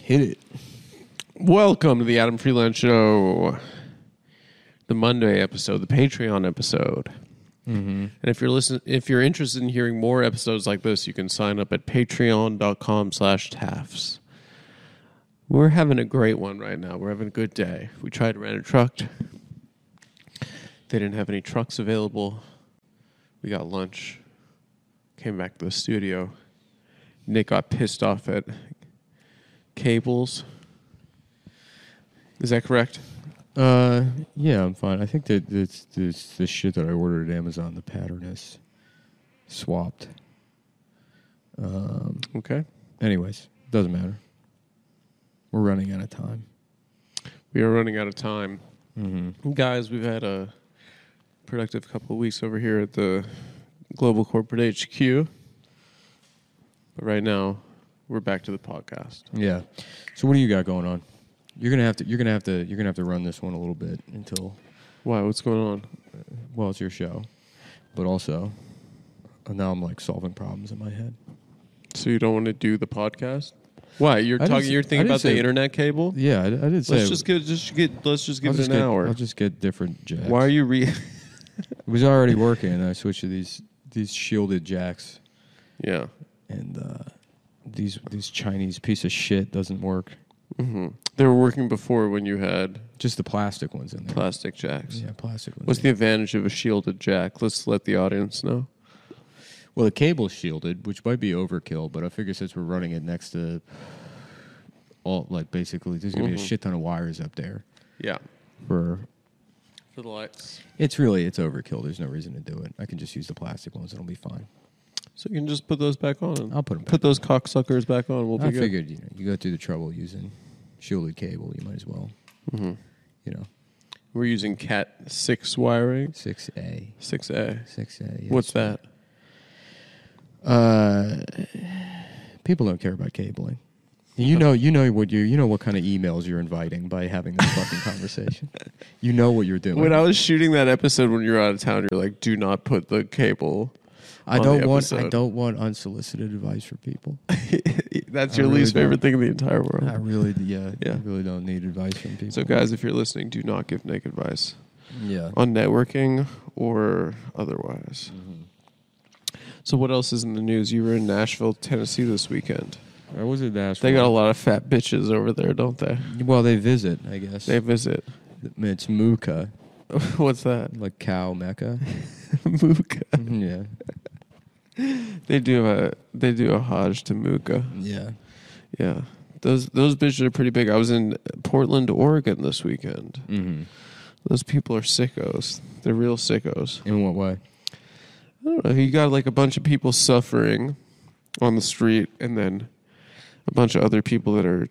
Hit it. Welcome to the Adam Friedland Show, the Monday episode, the Patreon episode. Mm-hmm. And if you're interested in hearing more episodes like this, you can sign up at patreon.com/TAFs. We're having a great one right now. We're having a good day. We tried to rent a truck. They didn't have any trucks available. We got lunch. Came back to the studio. Nick got pissed off at cables. Is that correct? Yeah, I'm fine. I think that it's the shit that I ordered at Amazon, the pattern is swapped. Okay. Anyways, doesn't matter. We're running out of time. We are running out of time. Mm-hmm. Guys, we've had a productive couple of weeks over here at the Global Corporate HQ. But right now, we're back to the podcast. Yeah. So what do you got going on? You're gonna have to run this one a little bit until. Why? What's going on? Well, it's your show, but also now I'm like solving problems in my head. So you don't want to do the podcast? Why? You're thinking about the internet cable? Yeah, I did say. Let's just give it an hour. I'll just get different jacks. Why are you It was already working, and I switched to these shielded jacks. Yeah. And these Chinese piece of shit doesn't work. Mm-hmm. They were working before when you had just the plastic ones in there. Plastic jacks. Yeah, plastic ones. What's the advantage of a shielded jack? Let's let the audience know. Well, the cable's shielded, which might be overkill, but I figure since we're running it next to basically there's gonna be a shit ton of wires up there. Yeah. For the lights. It's overkill. There's no reason to do it. I can just use the plastic ones. It'll be fine. So you can just put those back on. I'll put them back. Put those cocksuckers back on. We'll be good. I figured, you go through the trouble using shielded cable, you might as well. Mm-hmm. We're using Cat 6 wiring. 6A. 6A. Yes. What's that? People don't care about cabling. You know what kind of emails you're inviting by having this fucking conversation. You know what you're doing. When I was shooting that episode when you were out of town, you're like, do not put the cable. I don't want unsolicited advice for people. That's your least favorite thing in the entire world. I really don't need advice from people. So guys, if you're listening, do not give Nick advice. Yeah. On networking or otherwise. Mm-hmm. So what else is in the news? You were in Nashville, Tennessee this weekend. I was in Nashville. They got a lot of fat bitches over there, don't they? Well, they visit, I guess. They visit. It's Muka. What's that? Like cow Mecca. Muka. Yeah. They do a Hajj to Muka. Yeah. Yeah. Those bitches are pretty big. I was in Portland, Oregon this weekend. Mm-hmm. Those people are sickos. They're real sickos. In what way? I don't know. You got like a bunch of people suffering on the street, and then a bunch of other people that are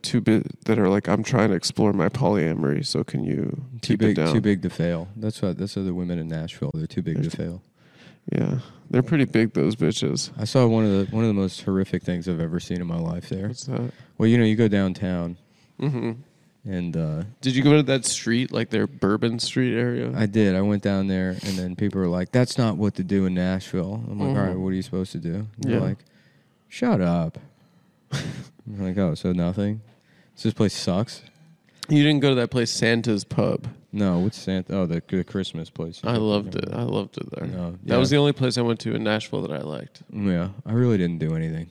like, I'm trying to explore my polyamory, so can you keep it down? Too big to fail. That's the women in Nashville. They're too big to fail. Yeah, they're pretty big, those bitches. I saw one of the most horrific things I've ever seen in my life there. What's that? Well, you go downtown. Mm-hmm. And did you go to that street, like their Bourbon Street area? I did. I went down there, and then people were like, "That's not what to do in Nashville." I'm like, Mm-hmm. "All right, what are you supposed to do?" And they're like, "Shut up." I'm like, "Oh, so nothing? So this place sucks." You didn't go to that place, Santa's Pub? No, what's Santa? Oh, the Christmas place. I loved it. I loved it there. No, that was the only place I went to in Nashville that I liked. Yeah, I really didn't do anything.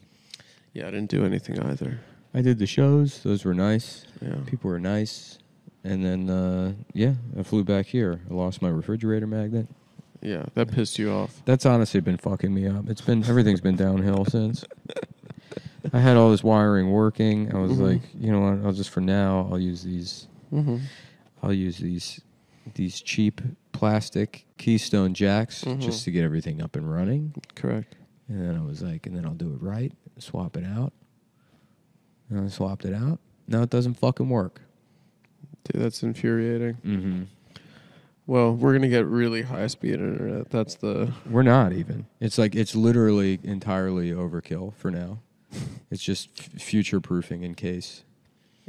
Yeah, I didn't do anything either. I did the shows. Those were nice. Yeah. People were nice. And then, I flew back here. I lost my refrigerator magnet. Yeah, that pissed you off. That's honestly been fucking me up. Everything's been downhill since. I had all this wiring working. I was like, you know what? I'll use these. Mm-hmm. I'll use these cheap plastic Keystone jacks just to get everything up and running. Correct. And then I was like, and then I'll do it right, swap it out. And I swapped it out. Now it doesn't fucking work. Dude, that's infuriating. Mm-hmm. Well, we're going to get really high-speed internet. We're not even. It's like, it's literally entirely overkill for now. It's just future-proofing in case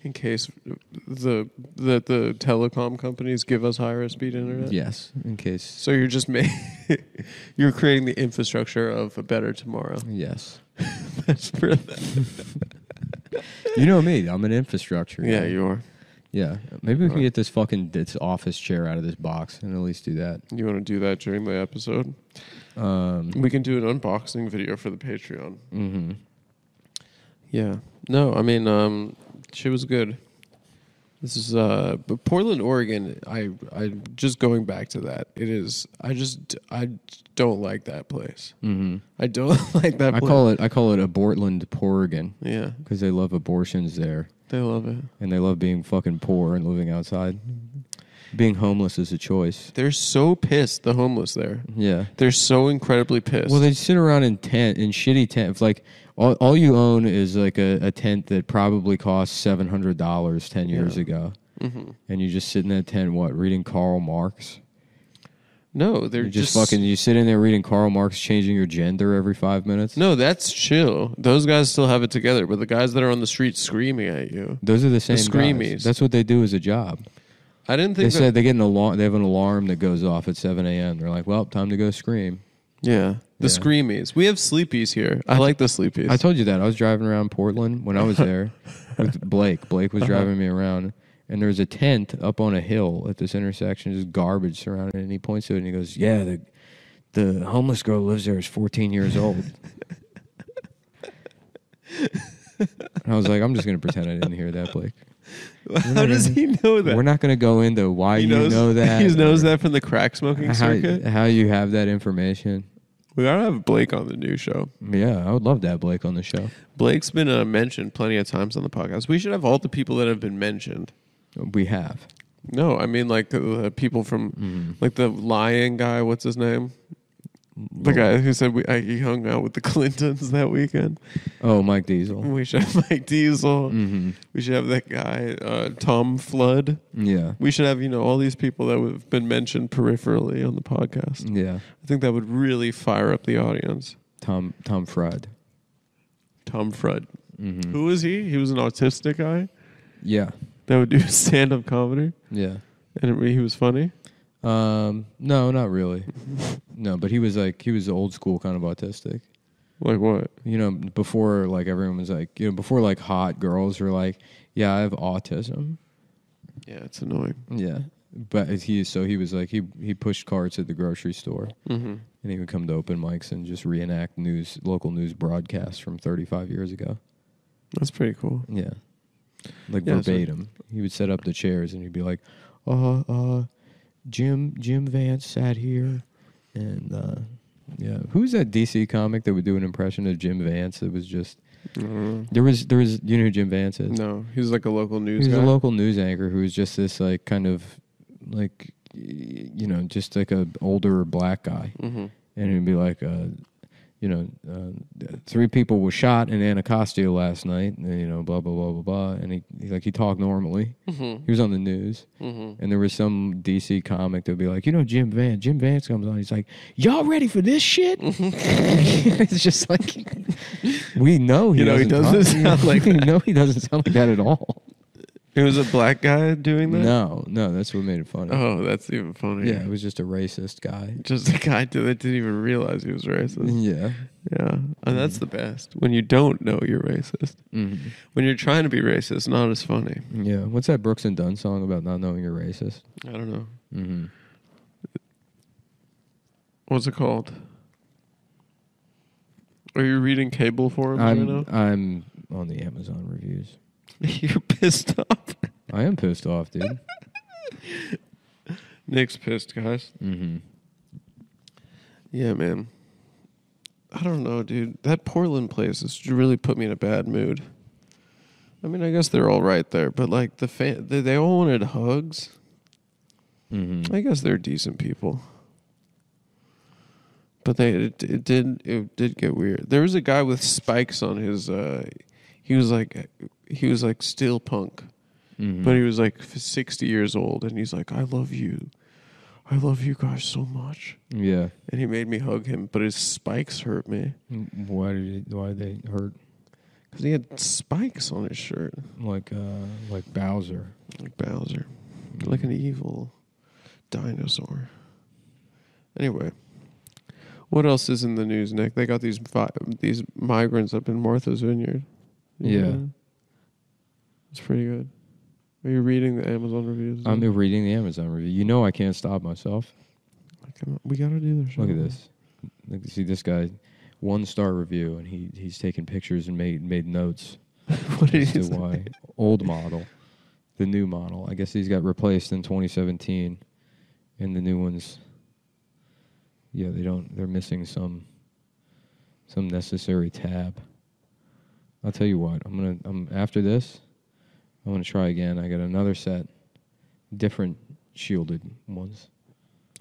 the telecom companies give us higher speed internet? Yes, in case. So you're just you're creating the infrastructure of a better tomorrow. Yes. That's brilliant. You know me. I'm an infrastructure guy. Yeah, you are. Yeah. Maybe we can get this office chair out of this box and at least do that. You want to do that during the episode? We can do an unboxing video for the Patreon. Mm-hmm. Yeah. No, I mean, she was good. This is but Portland, Oregon. I just going back to that. It is. I don't like that place. Mm-hmm. I don't like that. I call it Abortland, Oregon. Yeah, because they love abortions there. They love it, and they love being fucking poor and living outside. Being homeless is a choice. They're so pissed. The homeless there. Yeah, they're so incredibly pissed. Well, they sit around in shitty tents. Like all you own is like a tent that probably cost $700 10 years ago, and you just sit in that tent, reading Karl Marx. No, they're just fucking. You sit in there reading Karl Marx, changing your gender every 5 minutes. No, that's chill. Those guys still have it together, but the guys that are on the street screaming at you, those are the same screamies. Guys. That's what they do as a job. I didn't think they said they get an alarm. They have an alarm that goes off at 7 a.m. They're like, "Well, time to go scream." Yeah, the screamies. We have sleepies here. I like the sleepies. I told you that. I was driving around Portland when I was there with Blake. Blake was driving me around. And there was a tent up on a hill at this intersection, just garbage surrounding it. And he points to it and he goes, "Yeah, the homeless girl who lives there is 14 years old." And I was like, I'm just going to pretend I didn't hear that, Blake. How does he know that? We're not going to go into why you know that. He knows that from the crack smoking circuit? How you have that information. We got to have Blake on the new show. Yeah, I would love to have Blake on the show. Blake's been mentioned plenty of times on the podcast. We should have all the people that have been mentioned. We have. No, I mean like the people from like the lying guy. What's his name? The guy who said he hung out with the Clintons that weekend. Oh, Mike Diesel. We should have Mike Diesel. Mm-hmm. We should have that guy, Tom Flood. Yeah. We should have, all these people that have been mentioned peripherally on the podcast. Yeah. I think that would really fire up the audience. Tom Fried. Tom Fried. Mm-hmm. Who was he? He was an autistic guy? Yeah. That would do stand-up comedy? Yeah. And he was funny? No, not really. No, but he was old school kind of autistic. Like what? Before like everyone was like, before like hot girls were like, yeah, I have autism. Yeah, it's annoying. Yeah. But he was like, he pushed carts at the grocery store. Mm-hmm. And he would come to open mics and just reenact local news broadcasts from 35 years ago. That's pretty cool. Yeah. Like verbatim. He would set up the chairs and he'd be like, Jim Vance sat here, and who's that DC comic that would do an impression of Jim Vance? It was just there was you know who Jim Vance is? No, he was like a local news. He was guy? a local news anchor who was just this like kind of like just like a older black guy, and he'd be like 3 people were shot in Anacostia last night, and, blah, blah, blah, blah, blah. And he talked normally. Mm-hmm. He was on the news. Mm-hmm. And there was some DC comic that would be like, Jim Vance comes on. He's like, y'all ready for this shit? It's just like, we know he doesn't sound like that. We know he doesn't sound like that at all. It was a black guy doing that? No, that's what made it funny. Oh, that's even funnier. Yeah, it was just a racist guy. Just a guy that didn't even realize he was racist. Yeah. Yeah, and that's the best. When you don't know you're racist. Mm-hmm. When you're trying to be racist, not as funny. Yeah. What's that Brooks and Dunn song about not knowing you're racist? I don't know. Mm-hmm. What's it called? Are you reading cable forums right now? I'm on the Amazon reviews. You're pissed off. I am pissed off, dude. Nick's pissed, guys. Mm-hmm. Yeah, man. I don't know, dude. That Portland place has really put me in a bad mood. I mean, I guess they're all right there, but like they all wanted hugs. Mm-hmm. I guess they're decent people, but it did get weird. There was a guy with spikes on his. He was like steel punk, but he was like 60 years old, and he's like, I love you guys so much. Yeah. And he made me hug him, but his spikes hurt me. Why did they hurt? Because he had spikes on his shirt. Like Bowser. Like Bowser. Like an evil dinosaur. Anyway. What else is in the news, Nick? They got these migrants up in Martha's Vineyard. Yeah. It's pretty good. Are you reading the Amazon reviews? I'm reading the Amazon review. You know I can't stop myself. We gotta do the show. Look at this. See this guy, 1-star review, and he's taking pictures and made notes. What did he say? Why? Old model, the new model. I guess these got replaced in 2017, and the new ones. Yeah, they're missing some necessary tab. I'll tell you what. After this, I'm gonna try again. I got another set, different shielded ones.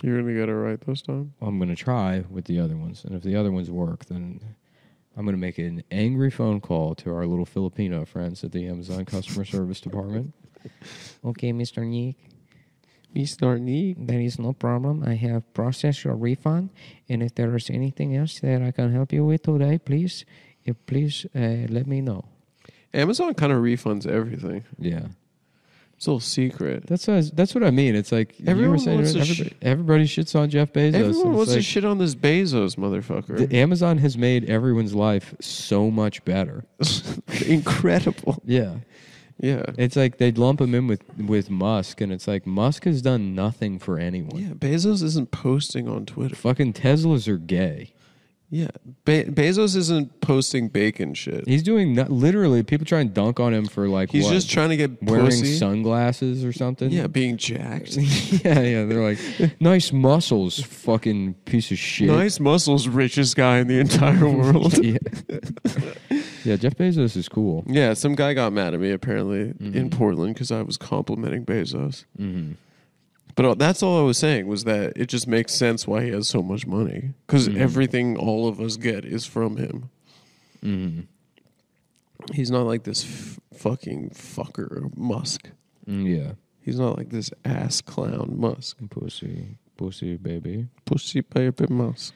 You're going to get it right this time? I'm going to try with the other ones. And if the other ones work, then I'm going to make an angry phone call to our little Filipino friends at the Amazon customer service department. Okay, Mr. Nick. Mr. Nick? There is no problem. I have processed your refund. And if there is anything else that I can help you with today, please let me know. Amazon kind of refunds everything. Yeah. It's a little secret. That's what I mean. It's like everybody shits on Jeff Bezos. Everyone wants to shit on this Bezos motherfucker. Amazon has made everyone's life so much better. Incredible. Yeah. Yeah. It's like they'd lump him in with Musk, and it's like Musk has done nothing for anyone. Yeah, Bezos isn't posting on Twitter. Fucking Teslas are gay. Yeah, Bezos isn't posting bacon shit. He's doing literally. People try and dunk on him for like. He's just trying to get wearing pussy. Sunglasses or something. Yeah, being jacked. yeah. They're like nice muscles, fucking piece of shit. Nice muscles, richest guy in the entire world. Yeah, Jeff Bezos is cool. Yeah, some guy got mad at me apparently in Portland because I was complimenting Bezos. Mm-hmm. But that's all I was saying was that it just makes sense why he has so much money. Because everything all of us get is from him. Mm-hmm. He's not like this fucking fucker Musk. Yeah. He's not like this ass clown Musk. Pussy baby. Pussy baby Musk.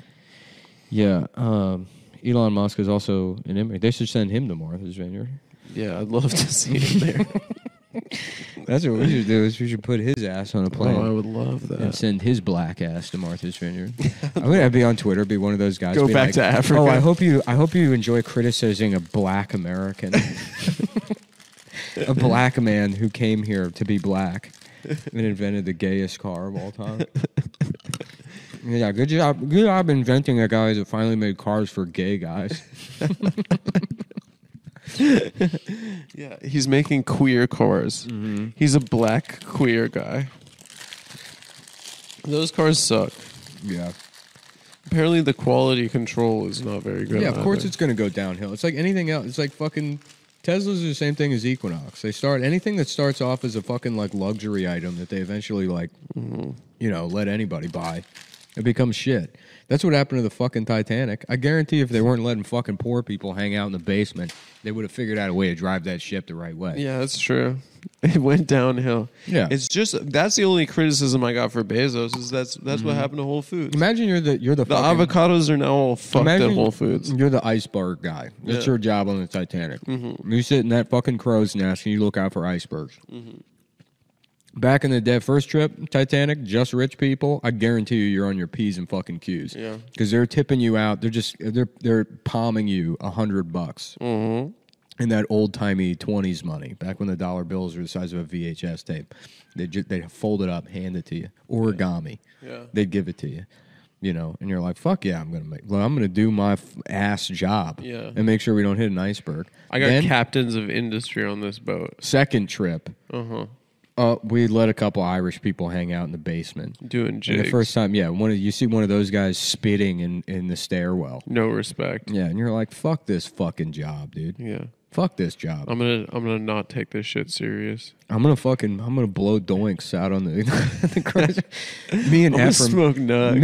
Yeah. Elon Musk is also an immigrant. They should send him to Martha's Vineyard. Yeah, I'd love to see him there. That's what we should do. Is we should put his ass on a plane. Oh, I would love that. And send his black ass to Martha's Vineyard. I'm gonna be on Twitter. Be one of those guys. Go back to Africa. Oh, I hope you enjoy criticizing a black American, a black man who came here to be black and invented the gayest car of all time. Yeah, good job inventing a guy that finally made cars for gay guys. Yeah, he's making queer cars. Mm-hmm. He's a black queer guy. Those cars suck. Yeah. Apparently the quality control is not very good. Yeah, of course it's going to go downhill. It's like anything else. It's like fucking Teslas are the same thing as Equinox. They start anything that starts off as a fucking like luxury item that they eventually like, let anybody buy. It becomes shit. That's what happened to the fucking Titanic. I guarantee if they weren't letting fucking poor people hang out in the basement, they would have figured out a way to drive that ship the right way. Yeah, that's true. It went downhill. Yeah. It's just that's the only criticism I got for Bezos is that's what happened to Whole Foods. Imagine you're the fucking, avocados are now all fucked at Whole Foods. You're the iceberg guy. That's your job on the Titanic. Mm-hmm. You sit in that fucking crow's nest and you look out for icebergs. Mm-hmm. Back in the day, first trip, Titanic, just rich people. I guarantee you're on your P's and fucking Q's. Yeah, because they're tipping you out. They're palming you $100 in that old timey 20s money. Back when the dollar bills were the size of a VHS tape, they fold it up, hand it to you, origami. Yeah, they'd give it to you. And you're like, fuck yeah, I'm gonna do my ass job. Yeah, and make sure we don't hit an iceberg. I got captains of industry on this boat. Second trip. We let a couple Irish people hang out in the basement. Doing jigs. And the first time, you see one of those guys spitting in the stairwell. No respect. Yeah, and you're like, fuck this fucking job, dude. Yeah. Fuck this job. I'm gonna not take this shit serious. I'm gonna blow doinks out on the crow's. Me and Ephraim smoke nugs.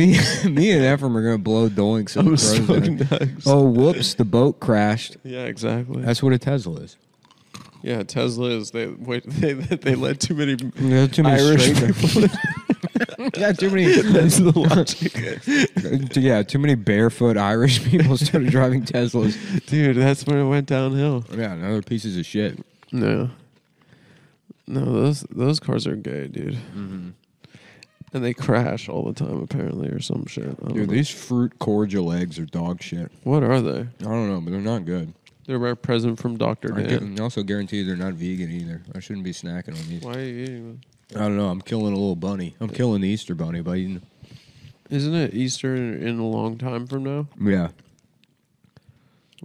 Me and Ephraim are gonna blow doinks at the crow's nugs. Oh, whoops! The boat crashed. Yeah, exactly. That's what a Tesla is. Yeah, Tesla is they let too many Irish people. Yeah, too many. That's the logic. Yeah, too many barefoot Irish people started driving Teslas. Dude, that's when it went downhill. Yeah, and other pieces of shit. No, those cars are gay, dude. Mm-hmm. And they crash all the time, apparently, or some shit. Dude, these fruit cordial eggs are dog shit. What are they? I don't know, but they're not good. They're my present from Dr. Dan. I also guarantee they're not vegan either. I shouldn't be snacking on these. Why are you eating them? I don't know. I'm killing a little bunny. I'm killing the Easter bunny by eating. Isn't it Easter in a long time from now? Yeah.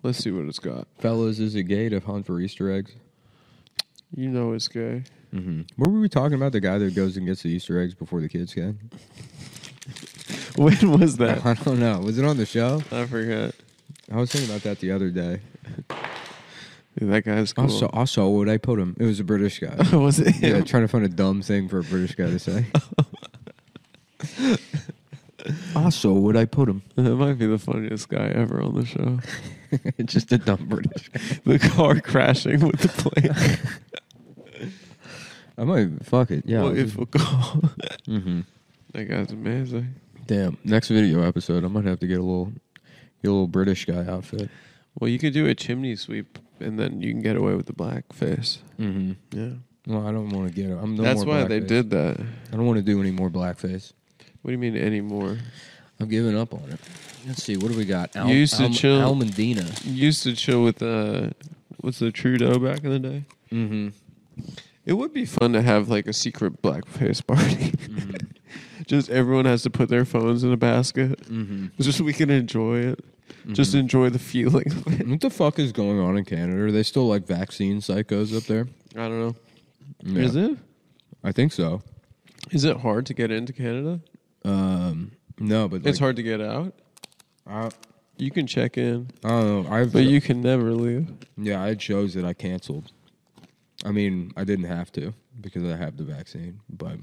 Let's see what it's got. Fellas, is it gay to hunt for Easter eggs? You know it's gay. Mm-hmm. What were we talking about? The guy that goes and gets the Easter eggs before the kids can? When was that? I don't know. Was it on the show? I forgot. I was thinking about that the other day. Dude, that guy's cool. Also, would I put him? It was a British guy. Was it him? Yeah, trying to find a dumb thing for a British guy to say. Also, would I put him? That might be the funniest guy ever on the show. Just a dumb British guy. The car crashing with the plane. I might, fuck it. Yeah. What if we'll go? Mm-hmm. That guy's amazing. Damn. Next video episode, I might have to get a little British guy outfit. Well, you could do a chimney sweep, and then you can get away with the blackface. Mm-hmm. Yeah. Well, I don't want to get it. That's why they did that. I don't want to do any more blackface. What do you mean anymore? I'm giving up on it. Let's see. What do we got? You used to chill. Almondina. You used to chill with what's the Trudeau back in the day? Mm-hmm. It would be fun to have like a secret blackface party. Mm-hmm. Just everyone has to put their phones in a basket. Mm-hmm. Just so we can enjoy it. Mm-hmm. Just enjoy the feeling of it. What the fuck is going on in Canada? Are they still like vaccine psychos up there? I don't know. Yeah. Is it? I think so. Is it hard to get into Canada? No, but It's hard to get out. You can check in, I don't know. but you can never leave. Yeah, I had shows that I canceled. I mean, I didn't have to because I have the vaccine, but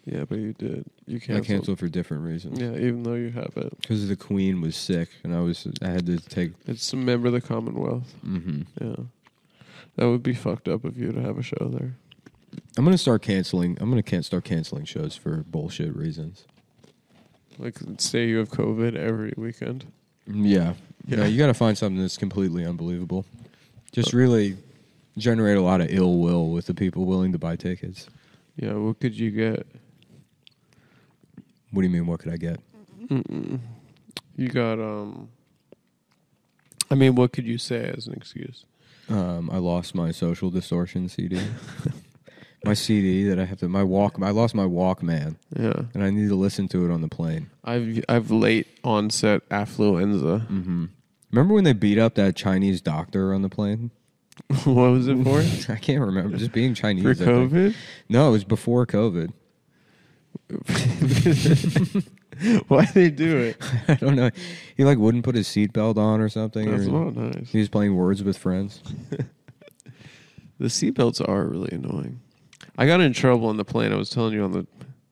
Yeah, but you did. You canceled. I canceled for different reasons. Yeah, even though you have it. Because the Queen was sick, and I had to take. It's a member of the Commonwealth. Mm-hmm. Yeah, that would be fucked up of you to have a show there. I'm gonna start canceling. Can't start canceling shows for bullshit reasons. Like, say you have COVID every weekend. Yeah. Yeah, you got to find something that's completely unbelievable. Just really generate a lot of ill will with the people willing to buy tickets. Yeah, what could you get? What do you mean, what could I get? You got, I mean, what could you say as an excuse? I lost my Social Distortion CD. My CD that I have to, I lost my Walkman. Yeah. And I need to listen to it on the plane. I've late onset affluenza. Mm-hmm. Remember when they beat up that Chinese doctor on the plane? What was it for? I can't remember. Just being Chinese. For COVID? No, it was before COVID. Why'd they do it? I don't know. He wouldn't put his seatbelt on or something. That's not nice. He was playing Words with Friends. The seatbelts are really annoying. I got in trouble on the plane. I was telling you on the...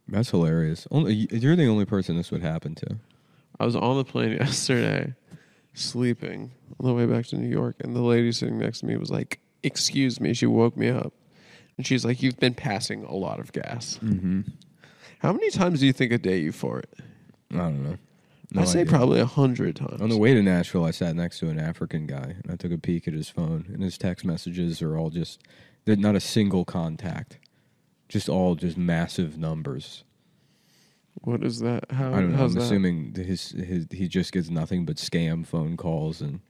That's hilarious. You're the only person this would happen to. I was on the plane yesterday, sleeping on the way back to New York, and the lady sitting next to me was like, "Excuse me." She woke me up, and she's like, "You've been passing a lot of gas." Mm-hmm. How many times do you think a day you fart? I don't know. No I say idea. probably 100 times. On the way to Nashville, I sat next to an African guy, and I took a peek at his phone, and his text messages are all they're not a single contact. All massive numbers. What is that? I don't know. How's I'm that? assuming he just gets nothing but scam phone calls, and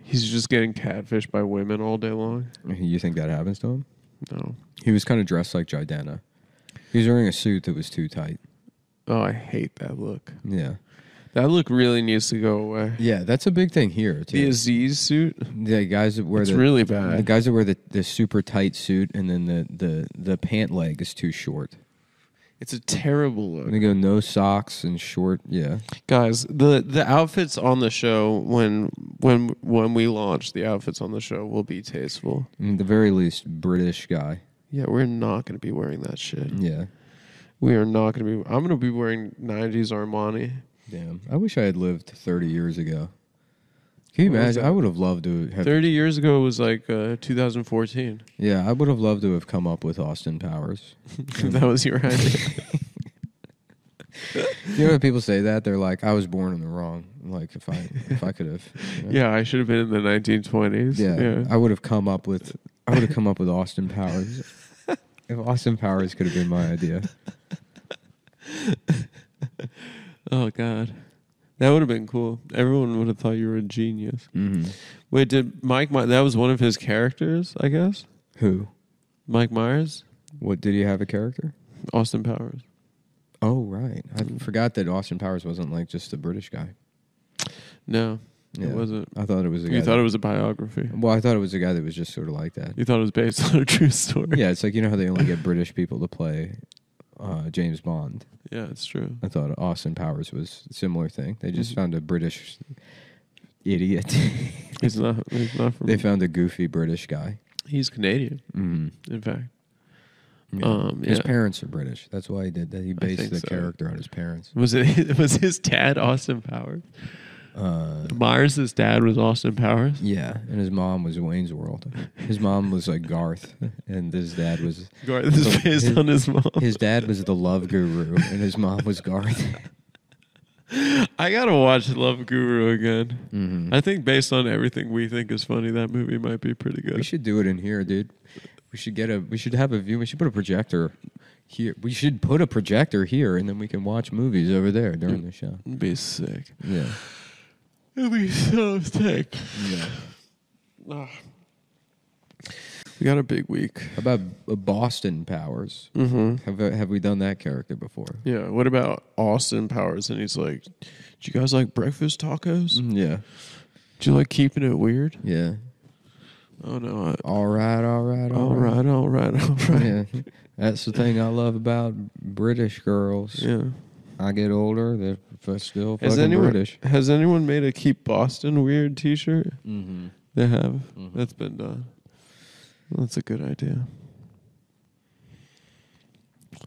He's just getting catfished by women all day long? you think that happens to him? No. He was kind of dressed like Jidana. He was wearing a suit that was too tight. Oh, I hate that look. Yeah. That look really needs to go away. Yeah, that's a big thing here, too. The Aziz suit? The guys that wear it's really bad. The guys that wear the super tight suit and then the pant leg is too short. It's a terrible look. And they go no socks and short, yeah. Guys, the outfits on the show when we launch, the outfits on the show will be tasteful. At the very least, British guy. Yeah, we're not going to be wearing that shit. Yeah. We are not going to be. I'm going to be wearing 90s Armani. Damn. I wish I had lived 30 years ago. Can you imagine? I would have loved to have... 30 years ago was like 2014. Yeah, I would have loved to have come up with Austin Powers. That was your idea. You know when people say that? They're like, I was born in the wrong. Like, if I could have... You know? Yeah, I should have been in the 1920s. Yeah. I would have come up with Austin Powers. If Austin Powers could have been my idea. Oh, God. That would have been cool. Everyone would have thought you were a genius. Mm-hmm. Wait, did Mike? That was one of his characters, I guess. Who? Mike Myers, What, did he have a character? Austin Powers. Oh, right. I forgot that Austin Powers wasn't like just a British guy. No, Yeah. it wasn't. I thought it was a guy. You thought it was a biography. Well, I thought it was a guy that was just sort of like that. You thought it was based on a true story. Yeah, it's like, you know how they only get British people to play James Bond. Yeah, it's true. I thought Austin Powers was a similar thing. They just found a British idiot. He's not from. They found a goofy British guy. He's Canadian, Mm-hmm. in fact. Yeah. His Yeah. parents are British. That's why he did that. He based think the so. character on his parents. Was his dad Austin Powers? Myers' dad was Austin Powers. Yeah, and his mom was Wayne's World. His mom was like Garth, and his dad was... This is based on his mom. His dad was the love guru, and his mom was Garth. I gotta watch Love Guru again. Mm-hmm. I think based on everything we think is funny, that movie might be pretty good. We should do it in here, dude. We should have a view. We should put a projector here. We should put a projector here, and then we can watch movies over there during the show. It'd be sick. Yeah. It'd be so sick. Yeah. We got a big week. How about Boston Powers? Mm-hmm. Have we done that character before? Yeah. What about Austin Powers? And he's like, "Do you guys like breakfast tacos? Yeah. Do you like keeping it weird?" Yeah. Oh no. All right. All right. Yeah. That's the thing I love about British girls. Yeah. I get older, they're still Has fucking British. anyone made a Keep Boston Weird t-shirt? Mm-hmm. They have. Mm-hmm. That's been done. That's a good idea.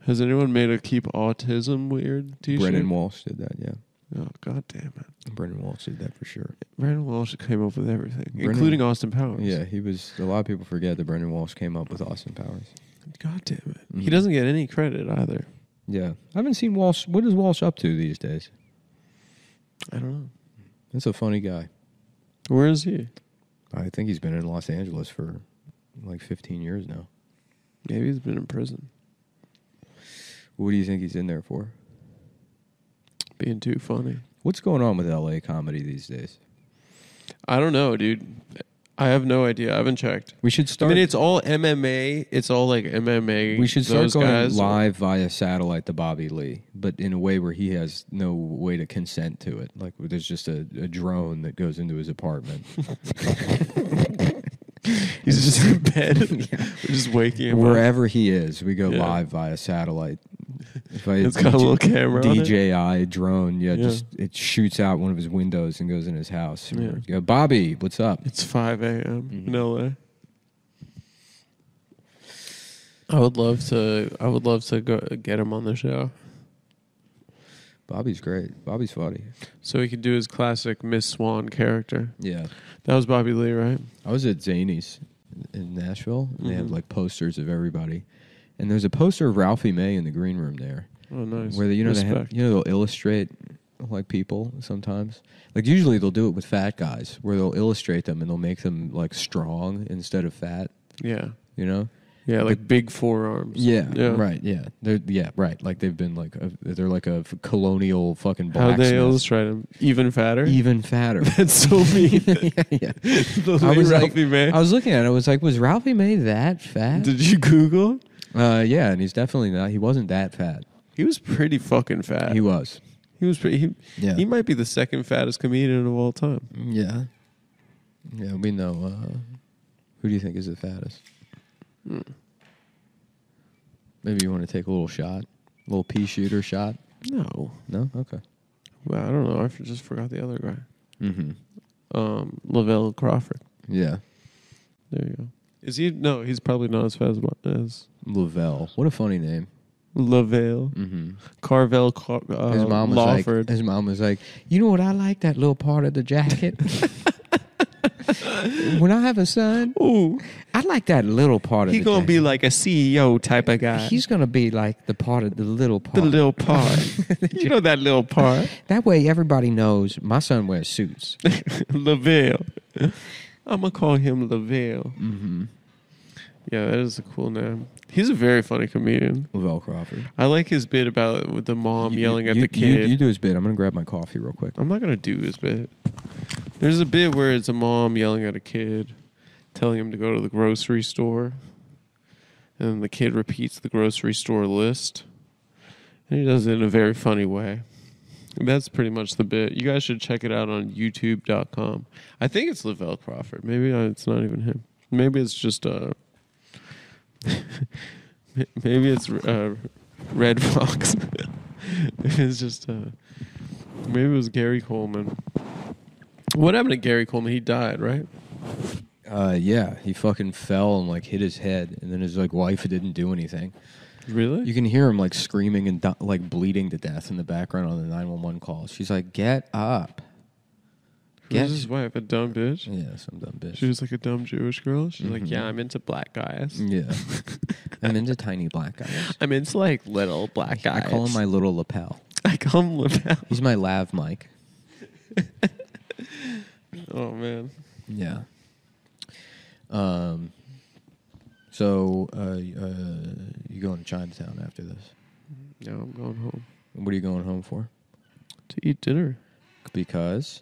Has anyone made a Keep Autism Weird t-shirt? Brendan Walsh did that, yeah. Oh, God damn it. Brendan Walsh did that for sure. Brendan Walsh came up with everything, Brendan- including Austin Powers. Yeah, he was. A lot of people forget that Brendan Walsh came up with Austin Powers. God damn it. Mhm. He doesn't get any credit either. Yeah, I haven't seen Walsh. What is Walsh up to these days? I don't know. That's a funny guy. Where is he? I think he's been in Los Angeles for like 15 years now. Maybe he's been in prison. What do you think he's in there for? Being too funny. What's going on with LA comedy these days? I don't know, dude. I have no idea. I haven't checked. We should start. I mean, it's all MMA. It's all like MMA. We should start those going guys. live via satellite to Bobby Lee, but in a way where he has no way to consent to it. Like there's just a drone that goes into his apartment. He's just in bed. We're just waking him up. Wherever he is, we go Yeah. live via satellite. If I It's got a little camera on it. DJI drone, Yeah. just it shoots out one of his windows and goes in his house. Yeah. You go, Bobby, what's up? It's 5 a.m. Mhm. in LA. I would love to go get him on the show Bobby's great. Bobby's funny. so he could do his classic Miss Swan character. Yeah. That was Bobby Lee, right? I was at Zany's in Nashville, and they have Mhm. like posters of everybody. And there's a poster of Ralphie May in the green room there. Oh, nice. Where they have, Respect. they'll illustrate like people sometimes. Like usually they'll do it with fat guys, where they'll illustrate them and they'll make them like strong instead of fat. Yeah. You know? Yeah, like big forearms. Yeah, right. Yeah, right. Like they've been like they're like a colonial fucking How blacksmith. they illustrate him? Even fatter? Even fatter. That's so mean. yeah. The I late was like, Ralphie May. I was looking at it. I was like, was Ralphie May that fat? Did you Google? Yeah, and he's definitely not. He wasn't that fat. He was pretty fucking fat. He was. He was pretty. Yeah. He might be the second fattest comedian of all time. Yeah. Yeah, we know. Who do you think is the fattest? Maybe you want to take a little shot? A little pea shooter shot? No. No? Okay. Well, I don't know. I just forgot the other guy. Mm-hmm. Lavelle Crawford. Yeah. There you go. Is he? No, he's probably not as fat as Lavelle. What a funny name. Lavelle. Mm-hmm. Carvel His mom was Lawford. like, his mom was like, you know what I like? That little part of the jacket. When I have a son, Ooh, I like that little part of he the gonna jacket. be like a CEO type of guy. He's gonna be like the part of the little part. the little part. You know that little part. That way everybody knows my son wears suits. Lavelle. I'm gonna call him Lavelle. Mm-hmm. Yeah, that is a cool name. He's a very funny comedian. Lavelle Crawford. I like his bit about with the mom yelling at the kid. You do his bit. I'm going to grab my coffee real quick. I'm not going to do his bit. There's a bit where it's a mom yelling at a kid, telling him to go to the grocery store. And then the kid repeats the grocery store list. And he does it in a very funny way. And that's pretty much the bit. You guys should check it out on youtube.com. I think it's Lavelle Crawford. Maybe it's not even him. Maybe it's just... maybe it's Red Fox. It's just maybe it was Gary Coleman. What happened to Gary Coleman? He died, right? Yeah, he fucking fell and like hit his head, and then his like wife didn't do anything. Really? You can hear him like screaming and like bleeding to death in the background on the 911 call. She's like, "Get up." Who's his wife? A dumb bitch? Yeah, some dumb bitch. She was like a dumb Jewish girl. She's like, yeah, I'm into black guys. Yeah. I'm into tiny black guys. I'm into like little black guys. I call him my little lapel. I call him lapel. He's my lav mic. Oh, man. Yeah. So, you going to Chinatown after this? No, I'm going home. What are you going home for? To eat dinner. Because...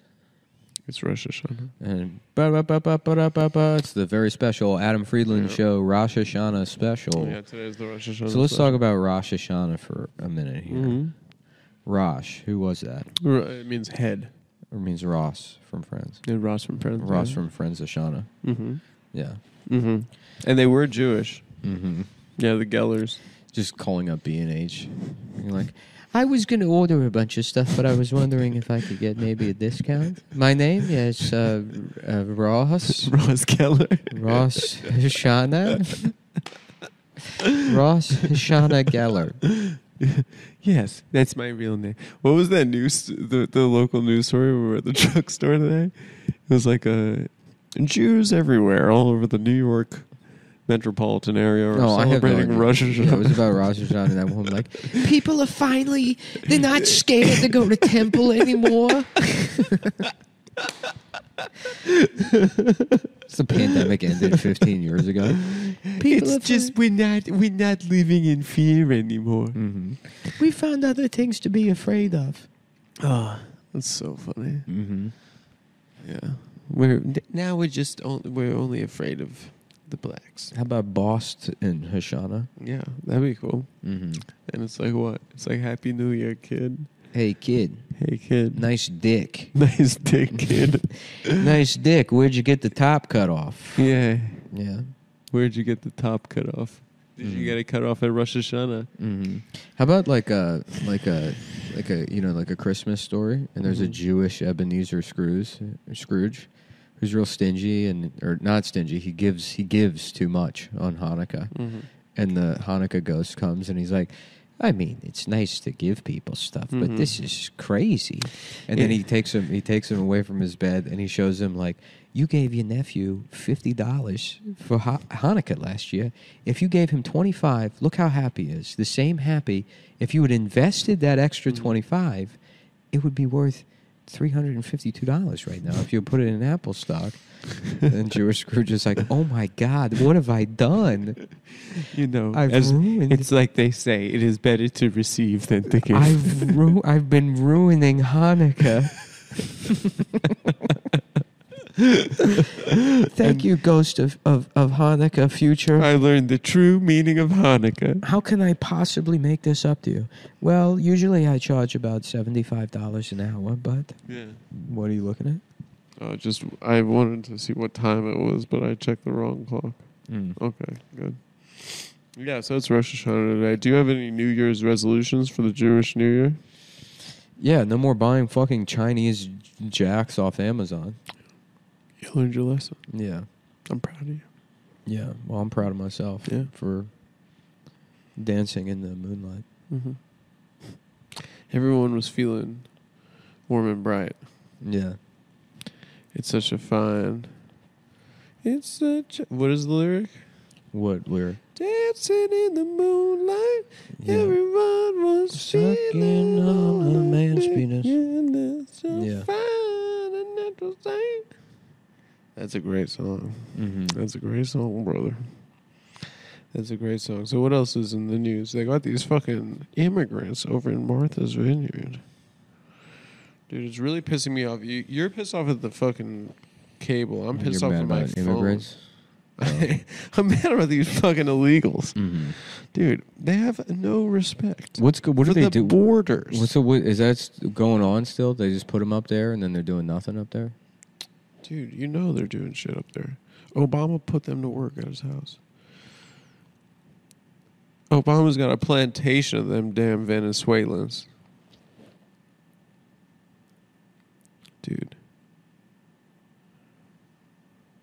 It's Rosh Hashanah. And it's the very special Adam Friedland show, Rosh Hashanah special. Yeah, today's the Rosh Hashanah. So let's talk about Rosh Hashanah for a minute here. Mm-hmm. Rosh, who was that? It means head. Or means Ross from Friends. Yeah, Ross from Friends. Ross from Friends Hashanah. Mm-hmm. Yeah. Mm-hmm. And they were Jewish. Mm-hmm. Yeah, the Gellers. Just calling up B&H. You're like... I was going to order a bunch of stuff, but I was wondering if I could get maybe a discount. My name is Ross. Ross Geller. Ross Hashanah. Ross Hashanah Geller. Yes, that's my real name. What was that news? The local news story? We were at the drugstore today. It was like Jews everywhere, all over the New York metropolitan area are celebrating Rosh Hashanah. Yeah, it was about Rosh Hashanah, and that woman like, people are finally, they're not scared to go to temple anymore. The pandemic ended 15 years ago. It's just we're not living in fear anymore. Mm-hmm. We found other things to be afraid of. Oh, that's so funny. Mm-hmm. Yeah, we're only afraid of the blacks. How about Boston and Hashanah? Yeah, that'd be cool. Mm-hmm. And it's like what? It's like Happy New Year, kid. Hey, kid. Hey, kid. Nice dick. Nice dick, kid. Nice dick. Where'd you get the top cut off? Yeah. Yeah. Where'd you get the top cut off? Did you get it cut off at Rosh Hashanah? Mm-hmm. How about like a Christmas story? And there's a Jewish Ebenezer Scrooge, who's real stingy or not stingy. He gives too much on Hanukkah, and the Hanukkah ghost comes and he's like, I mean, it's nice to give people stuff, but this is crazy. And then he takes him away from his bed and he shows him like, you gave your nephew $50 for Hanukkah last year. If you gave him $25, look how happy he is. The same happy. If you had invested that extra $25, it would be worth $352 right now if you put it in Apple stock. And Jewish Scrooge is like, oh my God, what have I done? You know, I've ruined. It's like they say, it is better to receive than to give. I've been ruining Hanukkah. Thank you, ghost of Hanukkah future. I learned the true meaning of Hanukkah. How can I possibly make this up to you? Well, usually I charge about $75 an hour, but what are you looking at? I wanted to see what time it was, but I checked the wrong clock. Okay, good. Yeah, so it's Rosh Hashanah today. Do you have any New Year's resolutions for the Jewish New Year? Yeah, no more buying fucking Chinese jacks off Amazon. You learned your lesson. Yeah. I'm proud of you. Yeah, well, I'm proud of myself for dancing in the moonlight. Mm-hmm. Everyone was feeling warm and bright. Yeah. It's such a fine... What is the lyric? What lyric? Dancing in the moonlight, everyone was sucking on a man's penis. Yeah. Fine and interesting. That's a great song. Mm-hmm. That's a great song, brother. That's a great song. So what else is in the news? They got these fucking immigrants over in Martha's Vineyard. Dude, it's really pissing me off. You're pissed off at the fucking cable. I'm pissed off at my phone. Immigrants? I'm mad about these fucking illegals. Mm-hmm. Dude, they have no respect. What do they do? Borders. Is that going on still? They just put them up there and then they're doing nothing up there? Dude, you know they're doing shit up there. Obama put them to work at his house. Obama's got a plantation of them damn Venezuelans. Dude.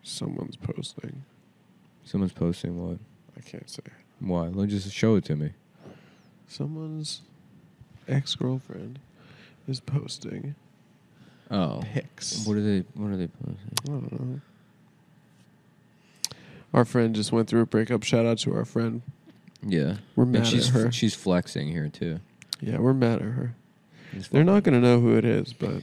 Someone's posting. Someone's posting what? I can't say. Why? Let me just show it to me. Someone's ex-girlfriend is posting pics. What are they posting? I don't know. Our friend just went through a breakup. Shout out to our friend. Yeah. We're mad at her. She's flexing here too. Yeah, we're mad at her. They're not going to know who it is, but...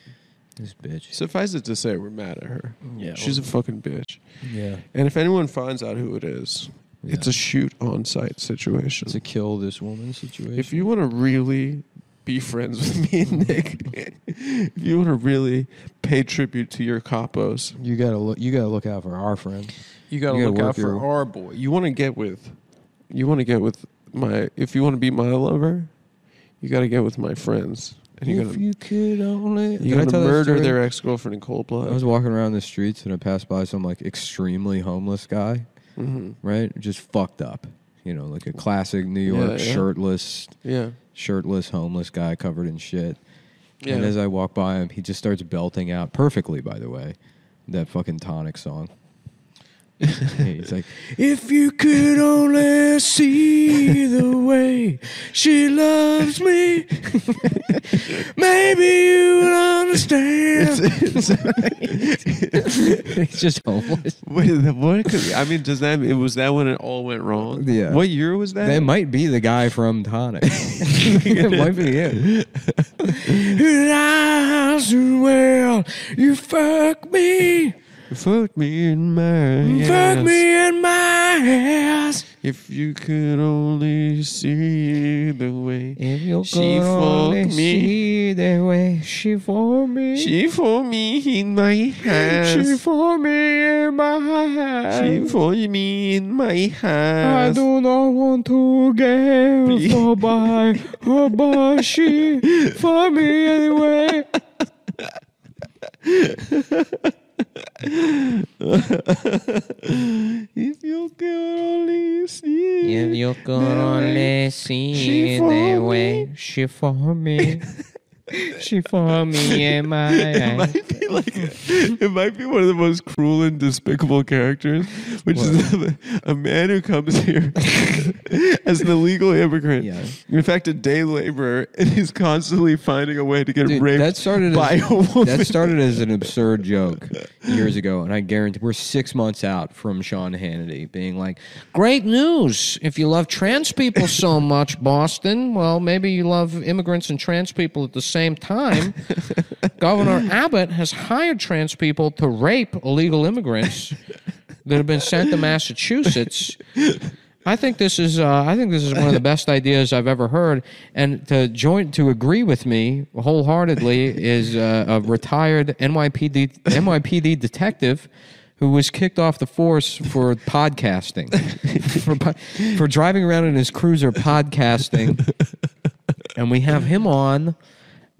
This bitch. Suffice it to say, we're mad at her. Yeah. She's a fucking bitch. Yeah. And if anyone finds out who it is, it's a shoot on-site situation. It's a kill this woman situation. If you want to really be friends with me and Nick, if you want to really pay tribute to your capos, you gotta look out for our friends. You gotta look out for our boy. You want to get with my. If you want to be my lover, you got to get with my friends. And you gotta murder their ex-girlfriend in cold blood. I was walking around the streets and I passed by some like extremely homeless guy, right? Just fucked up, like a classic New York shirtless homeless guy covered in shit. Yeah. And as I walk by him, he just starts belting out perfectly, by the way, that fucking Tonic song. He's like, if you could only see the way she loves me, maybe you would understand. He's just homeless. Wait, what? Was that when it all went wrong? Yeah. What year was that? That might be the guy from Tonic. It might be him. Well, you fuck me. Fuck me in my ass. Fuck me in my ass. If you could only see the way she fucked me. See the way she for me. She for me in my ass. She for me in my ass. She for me in my I ass. do not want to get for by her, but she for me anyway. If you could only see, if you could only see the way she for me, she for me in my eyes. It might be one of the most cruel and despicable characters, which is a man who comes here as an illegal immigrant, in fact, a day laborer, and he's constantly finding a way to get raped by a woman. That started as an absurd joke years ago, and I guarantee we're 6 months out from Sean Hannity being like, great news. If you love trans people so much, Boston, well, maybe you love immigrants and trans people at the same time. Governor Abbott has hired trans people to rape illegal immigrants that have been sent to Massachusetts. I think this is one of the best ideas I've ever heard. And to agree with me wholeheartedly is a retired NYPD detective who was kicked off the force for podcasting, for driving around in his cruiser podcasting. And we have him on.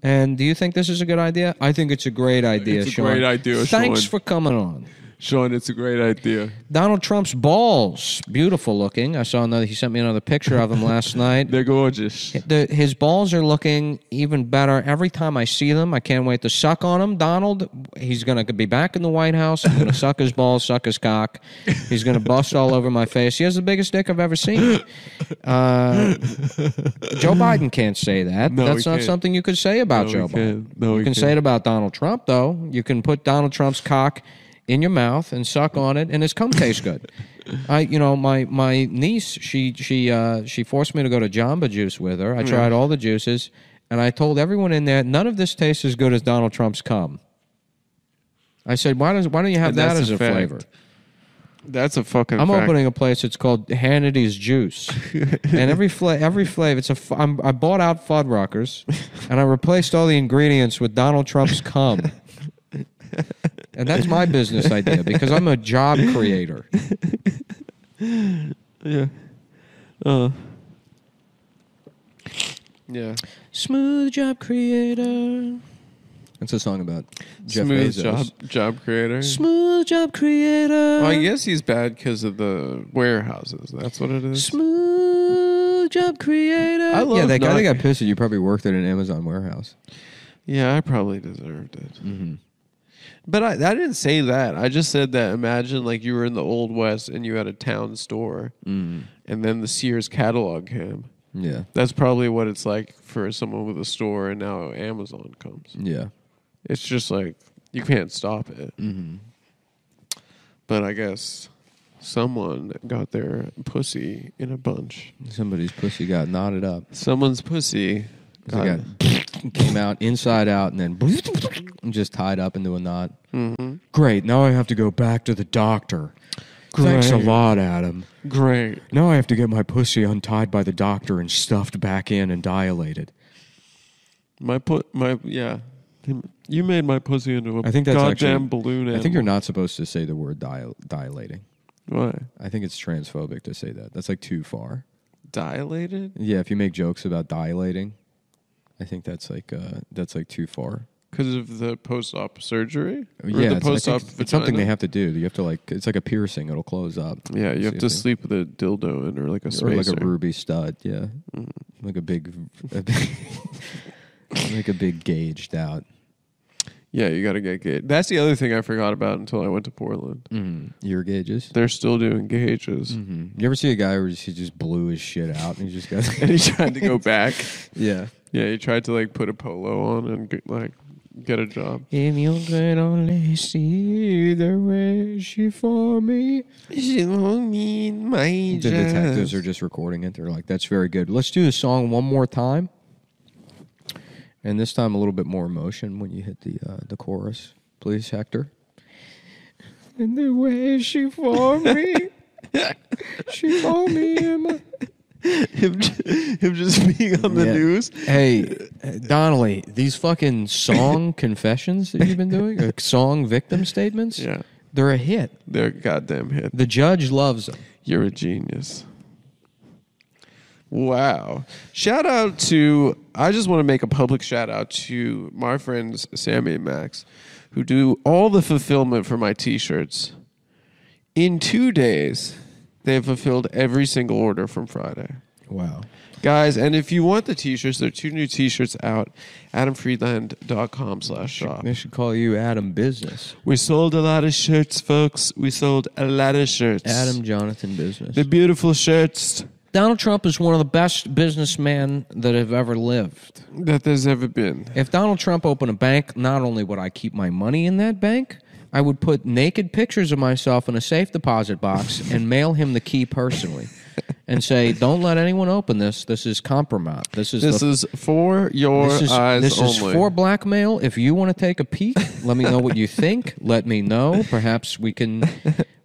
And do you think this is a good idea? I think it's a great idea, Sean. It's a great idea, Thanks Sean. for coming on. Sean, it's a great idea. Donald Trump's balls, beautiful looking. I saw he sent me another picture of them last night. They're gorgeous. His balls are looking even better every time I see them. I can't wait to suck on them. Donald, he's going to be back in the White House. I'm going to suck his balls, suck his cock. He's going to bust all over my face. He has the biggest dick I've ever seen. Joe Biden can't say that. No, that's not something you could say about Joe Biden. No, you can say it about Donald Trump, though. You can put Donald Trump's cock in your mouth and suck on it, and his cum tastes good. My niece, she forced me to go to Jamba Juice with her. I tried all the juices, and I told everyone in there, none of this tastes as good as Donald Trump's cum. I said, why don't you have that as a flavor? That's a fucking I'm fact. opening a place. It's called Hannity's Juice, and every flavor. I bought out Fuddruckers, and I replaced all the ingredients with Donald Trump's cum, and that's my business idea because I'm a job creator. Yeah. Yeah. Smooth job creator. That's a song about Jeff Smooth Bezos. job creator. Smooth job creator. Well, I guess he's bad because of the warehouses. That's what it is. Smooth job creator. I love that guy that got pissed at you probably worked at an Amazon warehouse. Yeah, I probably deserved it. Mm-hmm. But I didn't say that. I just said that imagine like you were in the Old West and you had a town store and then the Sears catalog came. Yeah. That's probably what it's like for someone with a store and now Amazon comes. Yeah. It's just like you can't stop it. Mm-hmm. But I guess someone got their pussy in a bunch. Somebody's pussy got knotted up. Someone's pussy came out inside out and then just tied up into a knot. Mm-hmm. Great. Now I have to go back to the doctor. Thanks a lot, Adam. Great. Now I have to get my pussy untied by the doctor and stuffed back in and dilated. You made my pussy into a I think that's goddamn actually, balloon animal. I think you're not supposed to say the word dilating. Why? I think it's transphobic to say that. That's like too far. Dilated? Yeah, if you make jokes about dilating, I think that's like too far. Because of the post-op surgery? Yeah, the post-op it's something they have to do. You have to it's like a piercing. It'll close up. Yeah, you have to sleep with a dildo in or like a spacer. Or like a ruby stud, yeah. Like a big like a big gauged out. Yeah, you got to get gauge. That's the other thing I forgot about until I went to Portland. Ear gauges? They're still doing gauges. You ever see a guy where he just blew his shit out and he just got... and he tried to go back? Yeah. Yeah, he tried to like put a polo on and get a job. If you could only see the way she for me. She won't mean my The detectives are just recording it. They're like, that's very good. Let's do the song one more time. And this time a little bit more emotion when you hit the chorus. Please, Hector. And the way she for me. She for me. Him just being on the news. Hey, Donnelly, these fucking song confessions that you've been doing, or song victim statements, they're a hit. They're a goddamn hit. The judge loves them. You're a genius. Wow. Shout out to, I just want to make a public shout out to my friends Sammy and Max, who do all the fulfillment for my t-shirts. In 2 days, they've fulfilled every single order from Friday. Wow. Guys, and if you want the t-shirts, there are 2 new t-shirts out, adamfriedland.com/shop. They should call you Adam Business. We sold a lot of shirts, folks. We sold a lot of shirts. Adam Jonathan Business. The beautiful shirts. Donald Trump is one of the best businessmen that have ever lived. That there's ever been. If Donald Trump opened a bank, not only would I keep my money in that bank, I would put naked pictures of myself in a safe deposit box and mail him the key personally and say, don't let anyone open this. This is compromise. This is for your eyes only. This is for blackmail. If you want to take a peek, let me know what you think. Let me know. Perhaps we can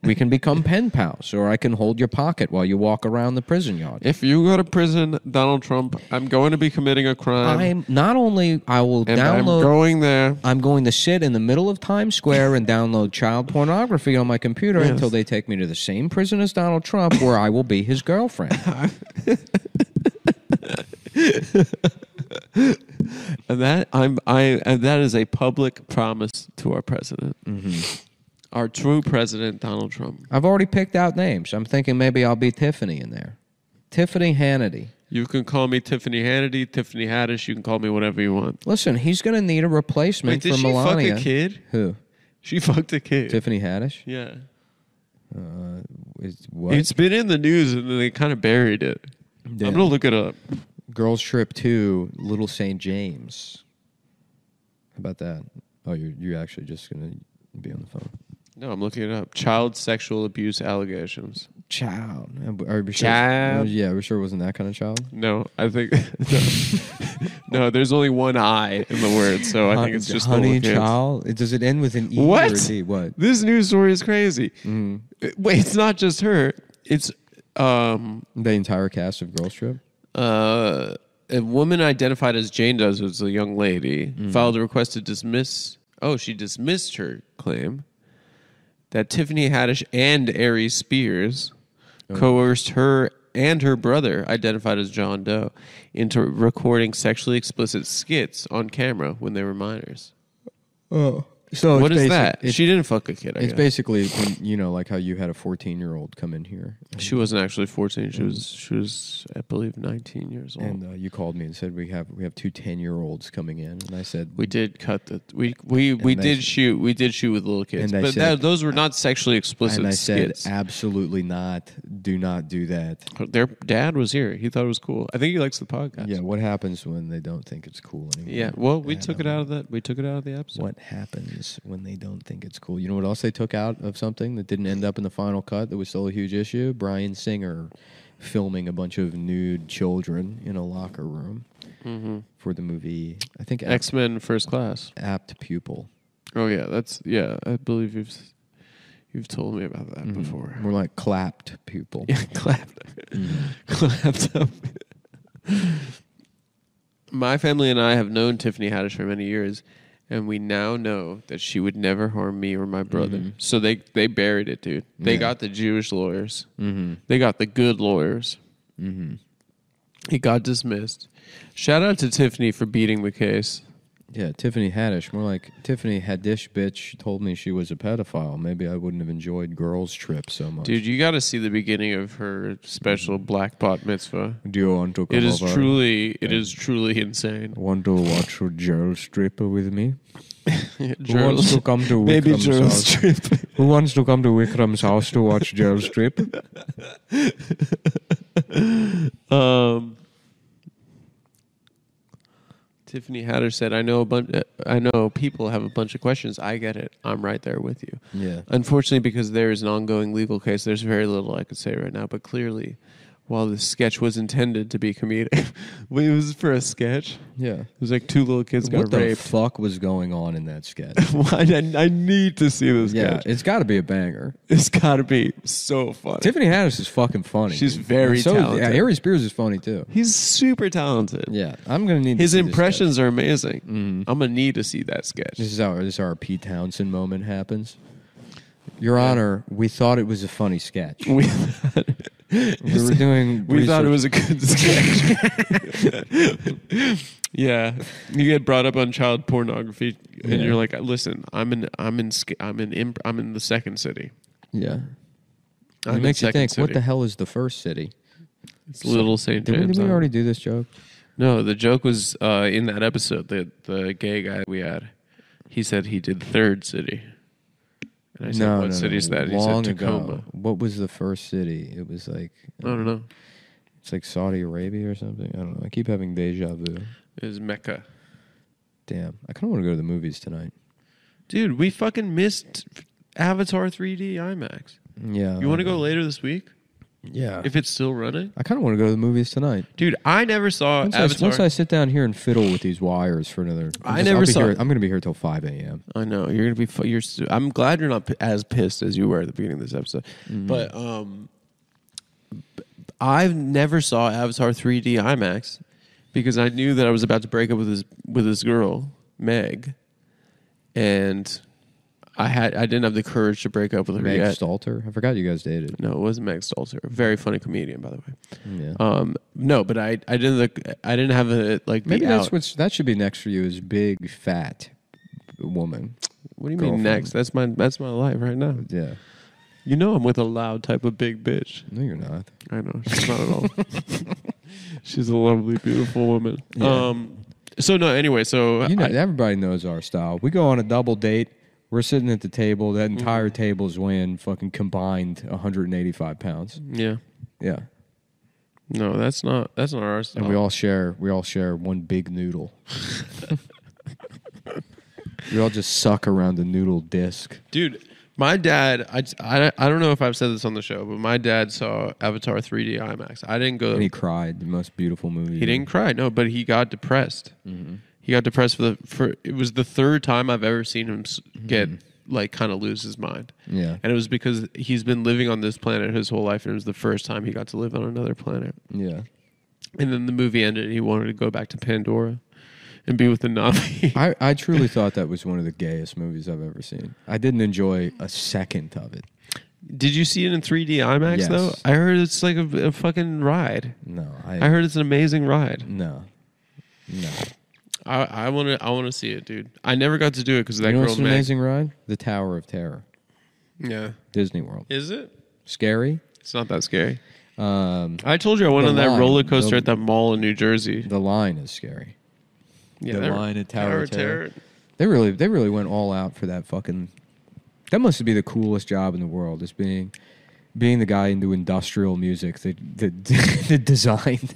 become pen pals, or I can hold your pocket while you walk around the prison yard. If you go to prison, Donald Trump, I'm going to be committing a crime. I'm going there. I'm going to sit in the middle of Times Square and download child pornography on my computer until they take me to the same prison as Donald Trump, where I will be his girlfriend. And that is a public promise to our president. Mm-hmm. Our true president, Donald Trump. I've already picked out names. I'm thinking maybe I'll be Tiffany in there. Tiffany Hannity. You can call me Tiffany Hannity, Tiffany Haddish. You can call me whatever you want. Listen, he's going to need a replacement for Melania. Did she fuck a kid? Who? She fucked a kid. Tiffany Haddish? Yeah. What? It's been in the news and they kind of buried it. Yeah. I'm going to look it up. Girls Trip 2, Little St. James. How about that? Oh, you're actually just going to be on the phone. No, I'm looking it up. Child sexual abuse allegations. Child. Are we sure? Child. Yeah, we're sure it wasn't that kind of child. No, I think no. There's only one I in the word, so I think it's just honey child. Does it end with an E what? or a D? What? This news story is crazy. Wait, it's not just her. It's the entire cast of Girls Trip. A woman identified as Jane Does, was a young lady, filed a request to dismiss. Oh, she dismissed her claim that Tiffany Haddish and Aries Spears coerced her and her brother, identified as John Doe, into recording sexually explicit skits on camera when they were minors. Oh. So what is that? She didn't fuck a kid, I guess. It's basically, when, like how you had a 14-year-old come in here. She wasn't actually 14. She was, I believe, 19 years old. And you called me and said we have 2 10-year-olds coming in, and I said we did cut the we did shoot with little kids, but those were not sexually explicit. And I skits. said absolutely not. Do not do that. Their dad was here. He thought it was cool. I think he likes the podcast. Yeah. What happens when they don't think it's cool anymore? Yeah. Well, we took it out of that. We took it out of the episode. What happens when they don't think it's cool? You know what else they took out of something that didn't end up in the final cut that was still a huge issue? Bryan Singer filming a bunch of nude children in a locker room for the movie. I think X-Men First Class. Apt Pupil. Oh yeah, I believe you've told me about that before. More like clapped pupil. Yeah, clapped. Clapped up. My family and I have known Tiffany Haddish for many years, and we now know that she would never harm me or my brother. So they buried it, dude. They got the Jewish lawyers. They got the good lawyers. It got dismissed. Shout out to Tiffany for beating the case. Yeah, Tiffany Haddish. More like Tiffany Haddish bitch told me she was a pedophile. Maybe I wouldn't have enjoyed Girls Trip so much. Dude, you got to see the beginning of her special black bat mitzvah. Do you want to come It is over? It is truly insane. Want to watch a Girls Trip with me? Who wants to come to Baby Wikram's Girls house? Trip. Who wants to come to Wikram's house to watch Girls Trip? Tiffany Haddish said, I know people have a bunch of questions. I get it. I'm right there with you. Yeah. Unfortunately, because there is an ongoing legal case, there's very little I could say right now. But clearly, while the sketch was intended to be comedic, it was for a sketch. Yeah. It was like 2 little kids got raped. What the fuck was going on in that sketch? I need to see this sketch. Yeah, it's got to be a banger. It's got to be so funny. Tiffany Haddish is fucking funny. She's very talented. Yeah, Aries Spears is funny too. He's super talented. Yeah, I'm gonna need his to see impressions are amazing. I'm gonna need to see that sketch. This is how our Pete Townsend moment happens. Your Honor, we thought it was a funny sketch. We were doing. We thought it was a good sketch. Yeah, you get brought up on child pornography, and you're like, "Listen, I'm in the second city." Yeah, it makes you think. What the hell is the first city? It's Little St. James. Did we already do this joke? No, the joke was in that episode. The gay guy we had, he said he did third city. And I said, what city is that? He said Tacoma. Ago. What was the first city? It was like... I don't know. It's like Saudi Arabia or something. I don't know. I keep having deja vu. It was Mecca. Damn. I kind of want to go to the movies tonight. Dude, we fucking missed Avatar 3D IMAX. Yeah. You want to go later this week? Yeah. If it's still running? I kind of want to go to the movies tonight. Dude, I never saw Avatar. Once I sit down here and fiddle with these wires for another... I'm going to be here till 5 a.m. I know. You're going to be... I'm glad you're not as pissed as you were at the beginning of this episode. But I've never saw Avatar 3D IMAX because I knew that I was about to break up with this girl, Meg. And... I didn't have the courage to break up with her Meg yet. Stalter? I forgot you guys dated. No, it wasn't Meg Stalter. A very funny comedian, by the way. Yeah. No, but I didn't have a Maybe that should be next for you is big fat woman. What do you mean next? That's my life right now. Yeah. You know I'm with a loud type of big bitch. No, you're not. I know. She's not at all. She's a lovely, beautiful woman. Yeah. So no, anyway, so everybody knows our style. We go on a double date. We're sitting at the table. That entire table's weighing fucking combined 185 pounds. Yeah. Yeah. No, that's not our style. And we all share one big noodle. We all just suck around the noodle disc. Dude, My dad, I don't know if I've said this on the show, but my dad saw Avatar 3D IMAX. I didn't go. And he cried. The most beautiful movie. He didn't cry, no, but he got depressed. Mm-hmm. He got depressed for it was the third time I've ever seen him get like kind of lose his mind. Yeah. And it was because he's been living on this planet his whole life, and it was the first time he got to live on another planet. Yeah. And then the movie ended, and he wanted to go back to Pandora and be with the Na'vi. I truly thought that was one of the gayest movies I've ever seen. I didn't enjoy a second of it. Did you see it in 3D IMAX, Yes. though? I heard it's like a fucking ride. No. I heard it's an amazing ride. No. I want to see it, dude. I never got to do it because of that You know girl what's an Meg. amazing ride? The Tower of Terror. Yeah. Disney World. Is it? Scary? It's not that scary. I told you I went The on that line, roller coaster at that mall in New Jersey. The line is scary. Yeah, the that- line at Tower of Terror. They really went all out for that fucking. That must be the coolest job in the world, is being the guy into industrial music that designed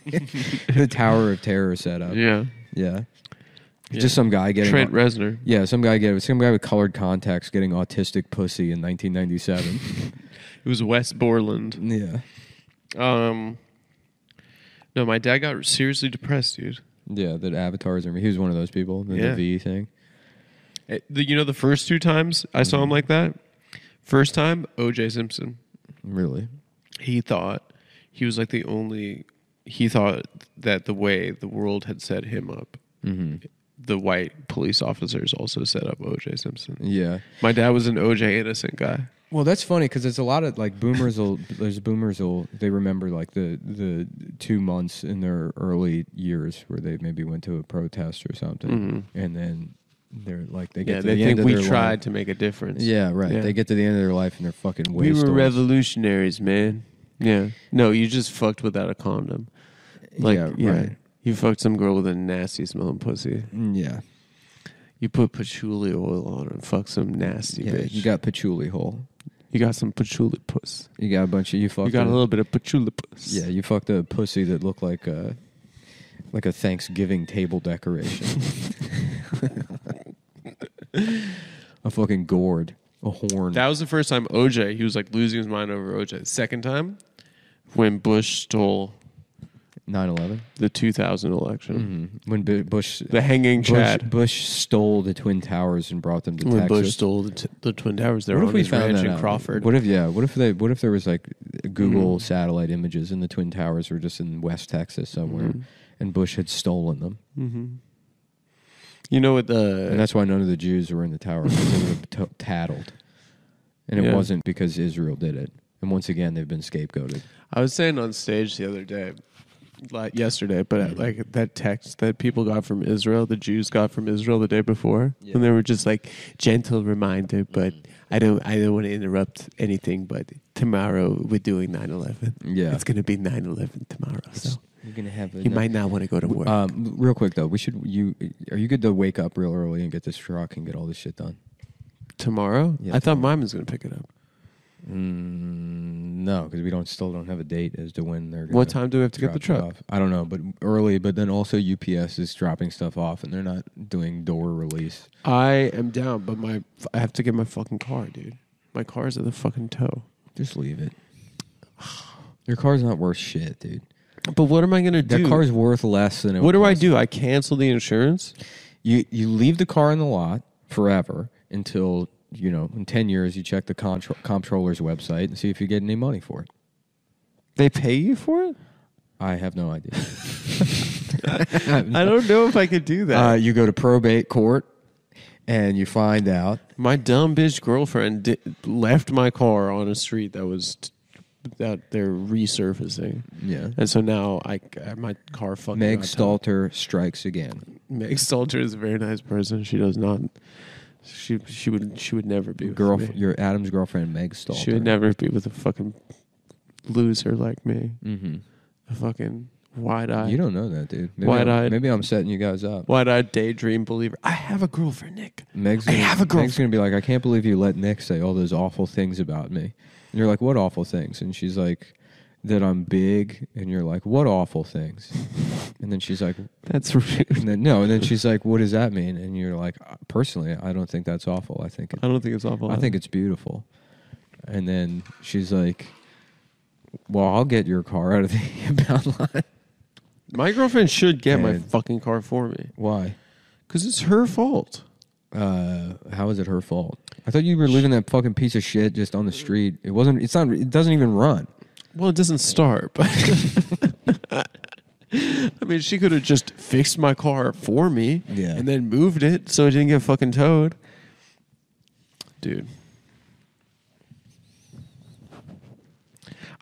the Tower of Terror setup. Yeah. Yeah. Just some guy getting Trent Reznor. Yeah, some guy with colored contacts getting autistic pussy in 1997. It was Wes Borland. Yeah. No, my dad got seriously depressed, dude. Yeah, that Avatars. He was one of those people. The V thing. The first two times I saw him like that. First time, O.J. Simpson. Really? He thought he was like the only. He thought that the way the world had set him up, the white police officers also set up O.J. Simpson. Yeah. My dad was an O.J. innocent guy. Well, that's funny because there's a lot of like boomers. They remember like the 2 months in their early years where they maybe went to a protest or something, and then they're like they get to the end of their life. We tried to make a difference. Yeah, right. Yeah. They get to the end of their life and they're fucking We wasted. were revolutionaries, man. Yeah. No, you just fucked without a condom. Like, right. You fucked some girl with a nasty smelling pussy. Yeah. You put patchouli oil on and fucked some nasty bitch. You got patchouli hole. You got some patchouli puss. You got a bunch of You got a little bit of patchouli puss. Yeah, you fucked a pussy that looked like a Thanksgiving table decoration. A fucking gourd. A horn. That was the first time OJ, he was like losing his mind over OJ. The second time, when Bush stole 9/11? the 2000 election. Mm-hmm. When Bush... The hanging Chad. Bush stole the Twin Towers and brought them to When Texas. Bush stole the Twin Towers, they What were if on we his found ranch that in out? Crawford. What if there was like Google satellite images and the Twin Towers were just in West Texas somewhere, and Bush had stolen them? Mm-hmm. You know what And that's why none of the Jews were in the tower, because they would have tattled. And it wasn't because Israel did it. And once again, they've been scapegoated. I was saying on stage the other day, like yesterday, but like that text that people got from Israel, the Jews got from Israel the day before, and they were just like, gentle reminder, but I don't want to interrupt anything, but tomorrow we're doing 9/11. Yeah. It's going to be 9/11 tomorrow, so You're gonna have you might not want to go to work. real quick though, are you good to wake up real early and get this truck and get all this shit done? Tomorrow? Yeah, I thought mine was going to pick it up. No, because still don't have a date as to when they're. What time do we have to get the drop it truck? off. I don't know, but early. But then also UPS is dropping stuff off, and they're not doing door release. I am down, but I have to get my fucking car, dude. My car's at the fucking tow. Just leave it. Your car's not worth shit, dude. But what am I going to do? That car's worth less than it. What do I cost. do? I cancel the insurance? You leave the car in the lot forever until, in 10 years you check the comptroller's website and see if you get any money for it. They pay you for it? I have no idea. I don't know if I could do that. You go to probate court and you find out. My dumb bitch girlfriend left my car on a street that they're resurfacing. Yeah. And so now my car fucking Meg got towed. Stalter strikes again. Meg Stalter is a very nice person. She does not. She would never be with me. Your Adam's girlfriend, Meg Stalter. She would never be with a fucking loser like me. Mm-hmm. A fucking wide-eyed. You don't know that, dude. Wide-eyed. Maybe I'm setting you guys up. Wide-eyed daydream believer. I have a girlfriend, Nick. Meg's I have a girlfriend. Meg's gonna be like, I can't believe you let Nick say all those awful things about me. And you're like, what awful things? And she's like, that I'm big. And you're like, what awful things? And then she's like, That's rude. and then she's like, what does that mean? And you're like, personally, I don't think that's awful. I don't think it's awful. I think it's beautiful. And then she's like, well, I'll get your car out of the impound lot. My girlfriend should get my fucking car for me. Why? Because it's her fault. How is it her fault? I thought you were leaving that fucking piece of shit just on the street. It doesn't even run. Well, it doesn't start, but I mean, she could have just fixed my car for me and then moved it so it didn't get fucking towed. Dude.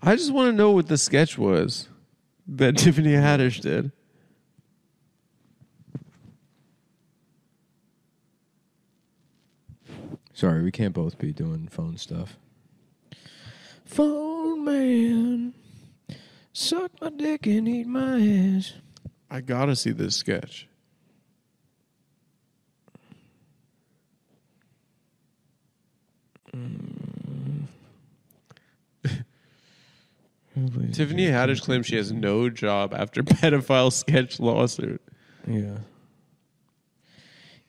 I just want to know what the sketch was that Tiffany Haddish did. Sorry, we can't both be doing phone stuff. Phone man, suck my dick and eat my ass. I gotta see this sketch. Tiffany Haddish claims she has no job after pedophile sketch lawsuit. Yeah.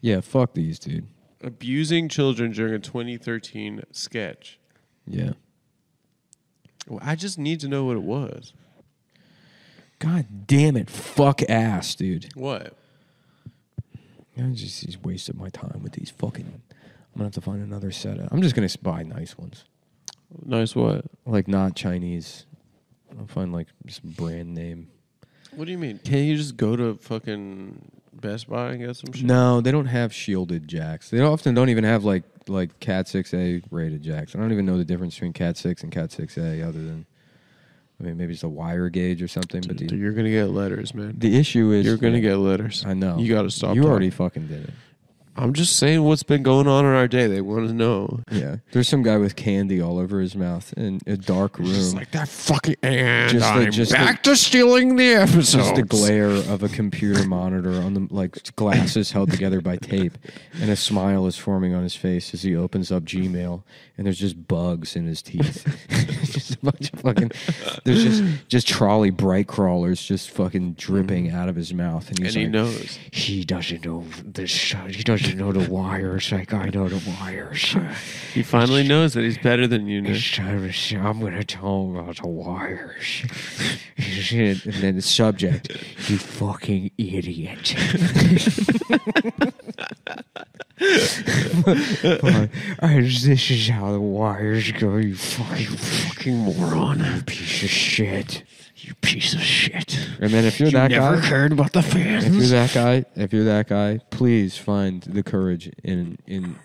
Yeah, fuck these, dude. Abusing children during a 2013 sketch. Yeah. Well, I just need to know what it was. God damn it. Fuck ass, dude. What? He's wasted my time with these fucking... I'm going to have to find another set of... I'm just going to buy nice ones. Nice what? Like not Chinese. I'll find like some brand name. What do you mean? Can't you just go to fucking Best Buy and get some shit? No, they don't have shielded jacks. They often don't even have like Cat 6A rated jacks. I don't even know the difference between Cat 6 and Cat 6A other than... I mean, maybe it's a wire gauge or something. But you're going to get letters, man. The issue is... You're going to get letters. I know. You got to stop. You already fucking did it. I'm just saying what's been going on in our day. They want to know. Yeah. There's some guy with candy all over his mouth in a dark room. Just like that fucking... And just back to stealing the episodes. Just the glare of a computer monitor on the glasses held together by tape, and a smile is forming on his face as he opens up Gmail, and there's just bugs in his teeth. Just a bunch of fucking... There's just trolley bright crawlers just fucking dripping out of his mouth, and he knows. He doesn't know this. He doesn't know the wires like I know the wires. He finally knows that he's better than you. I'm going to tell him about the wires. And then the subject, you fucking idiot. This is how the wires go, you fucking moron. You piece of shit. You piece of shit. And then if you're that guy... never cared about the fans. If you're that guy, please find the courage in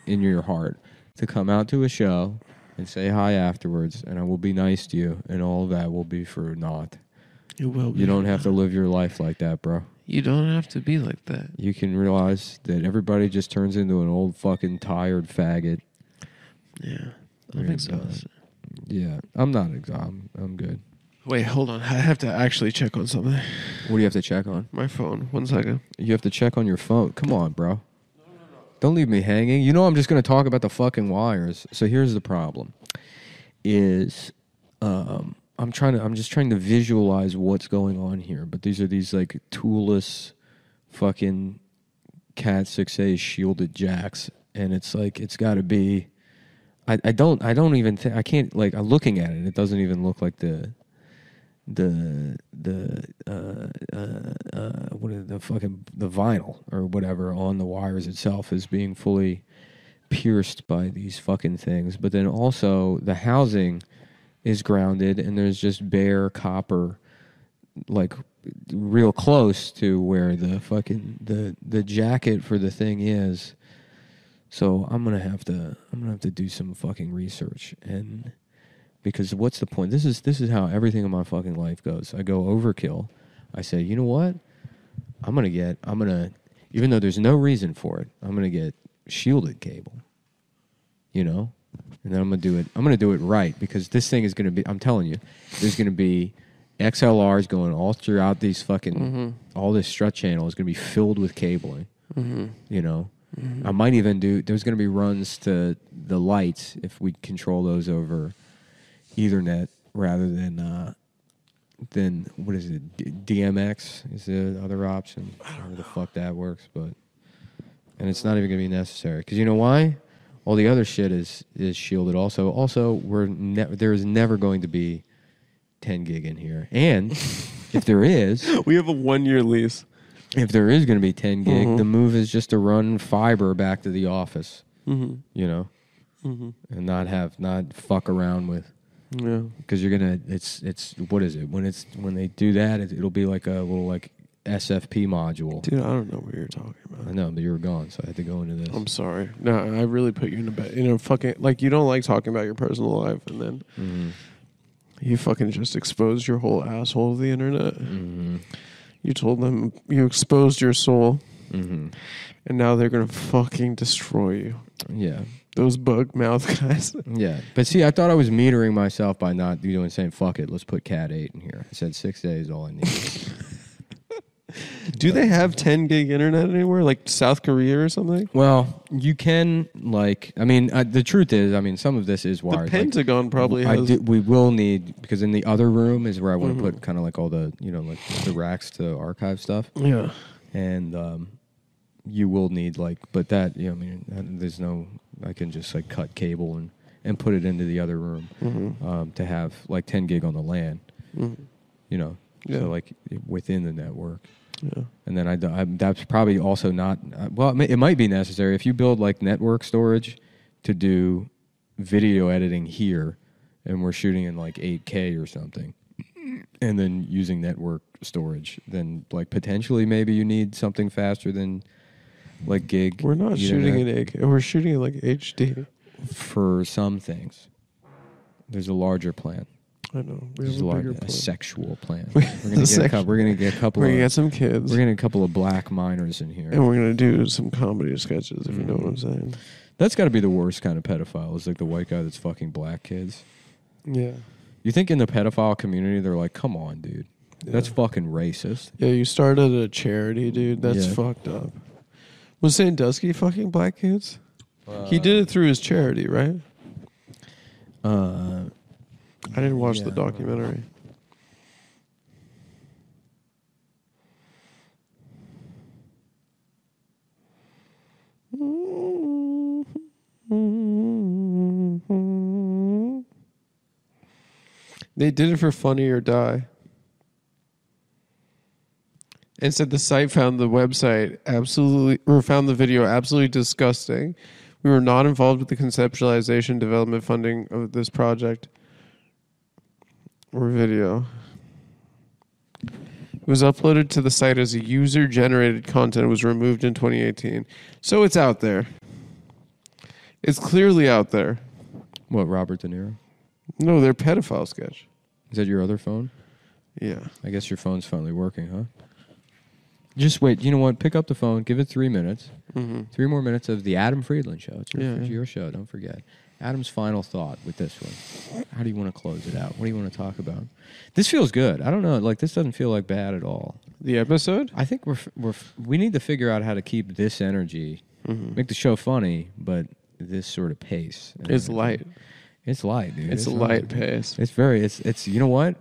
your heart to come out to a show and say hi afterwards, and I will be nice to you, and all of that will be for naught. It will be. You don't have to live your life like that, bro. You don't have to be like that. You can realize that everybody just turns into an old fucking tired faggot. Yeah. I'm exhausted. Yeah. I'm not exhausted. I'm good. Wait, hold on. I have to actually check on something. What do you have to check on? My phone. 1 second. You have to check on your phone. Come on, bro. No. Don't leave me hanging. You know I'm just going to talk about the fucking wires. So here's the problem. I'm just trying to visualize what's going on here. But these are these like toolless fucking Cat 6A shielded jacks. And it's like, it's got to be... I don't even think... I can't... Like, I'm looking at it. It doesn't even look like the vinyl or whatever on the wires itself is being fully pierced by these fucking things. But then also the housing is grounded and there's just bare copper, like real close to where the fucking the jacket for the thing is. So I'm gonna have to do some fucking research, and because what's the point? This is how everything in my fucking life goes. I go overkill. I say, you know what? I'm gonna even though there's no reason for it, I'm gonna get shielded cable. You know? And then I'm gonna do it right, because this thing is gonna be, I'm telling you, there's gonna be XLRs going all throughout these fucking all this strut channel is gonna be filled with cabling. You know? I might even there's going to be runs to the lights if we control those over Ethernet rather than then what is it? DMX is the other option. I don't know how the fuck that works, but and it's not even going to be necessary because you know why? All the other shit is shielded. Also, there is never going to be 10 gig in here, and if there is, we have a 1-year lease. If there is going to be 10 gig, the move is just to run fiber back to the office, you know, and not fuck around with. Yeah, because you're gonna. It's what is it when they do that? It'll be like a little like SFP module. dude, I don't know what you're talking about. I know, but you were gone, so I had to go into this. I'm sorry. No, I really put you in a bed. You know, fucking like you don't like talking about your personal life, and then you fucking just exposed your whole asshole to the internet. You told them you exposed your soul, and now they're gonna fucking destroy you. Yeah. Those bug mouth guys. Yeah. But see, I thought I was metering myself by not doing saying, fuck it, let's put Cat 8 in here. I said 6 days all I need. Do they have 10 gig internet anywhere? Like South Korea or something? Well, you can, like, I mean, the truth is, I mean, some of this is wired. The Pentagon probably has. We will need, because in the other room is where I want to put kind of like all the, you know, like the racks to archive stuff. Yeah. And you will need, like, but that, you know, I mean, there's no, I can just, like, cut cable and put it into the other room to have, like, 10 gig on the LAN, you know, so, like, within the network. Yeah. And then that's probably also not, well, it might be necessary if you build like network storage to do video editing here and we're shooting in like 8K or something and then using network storage, then like potentially maybe you need something faster than like gig. We're not shooting in 8K. We're shooting in like HD. For some things. There's a larger plan. I know. We There's have a bigger plan. a sexual plan. We're gonna get a couple. We're gonna get some kids. We're gonna get a couple of black minors in here, and we're gonna do some comedy sketches. If you know what I'm saying. That's got to be the worst kind of pedophile. Is like the white guy that's fucking black kids. Yeah. You think in the pedophile community they're like, come on, dude, that's fucking racist. Yeah, you started a charity, dude. That's fucked up. Was Sandusky fucking black kids? He did it through his charity, right? I didn't watch the documentary. They did it for Funny or Die. And said the site found the website found the video absolutely disgusting. We were not involved with the conceptualization, development, funding of this project or video. It was uploaded to the site as a user-generated content. It was removed in 2018. So it's out there. It's clearly out there. What, Robert De Niro? No, they're pedophile sketch. Is that your other phone? Yeah. I guess your phone's finally working, huh? Just wait. You know what? Pick up the phone. Give it 3 minutes. 3 more minutes of the Adam Friedland show. It's your show. Don't forget. Adam's final thought with this one. How do you want to close it out? What do you want to talk about? This feels good. I don't know. Like, this doesn't feel like bad at all. The episode? I think we need to figure out how to keep this energy, make the show funny, but this sort of pace. It's light. It's light, dude. It's a light pace. It's you know what?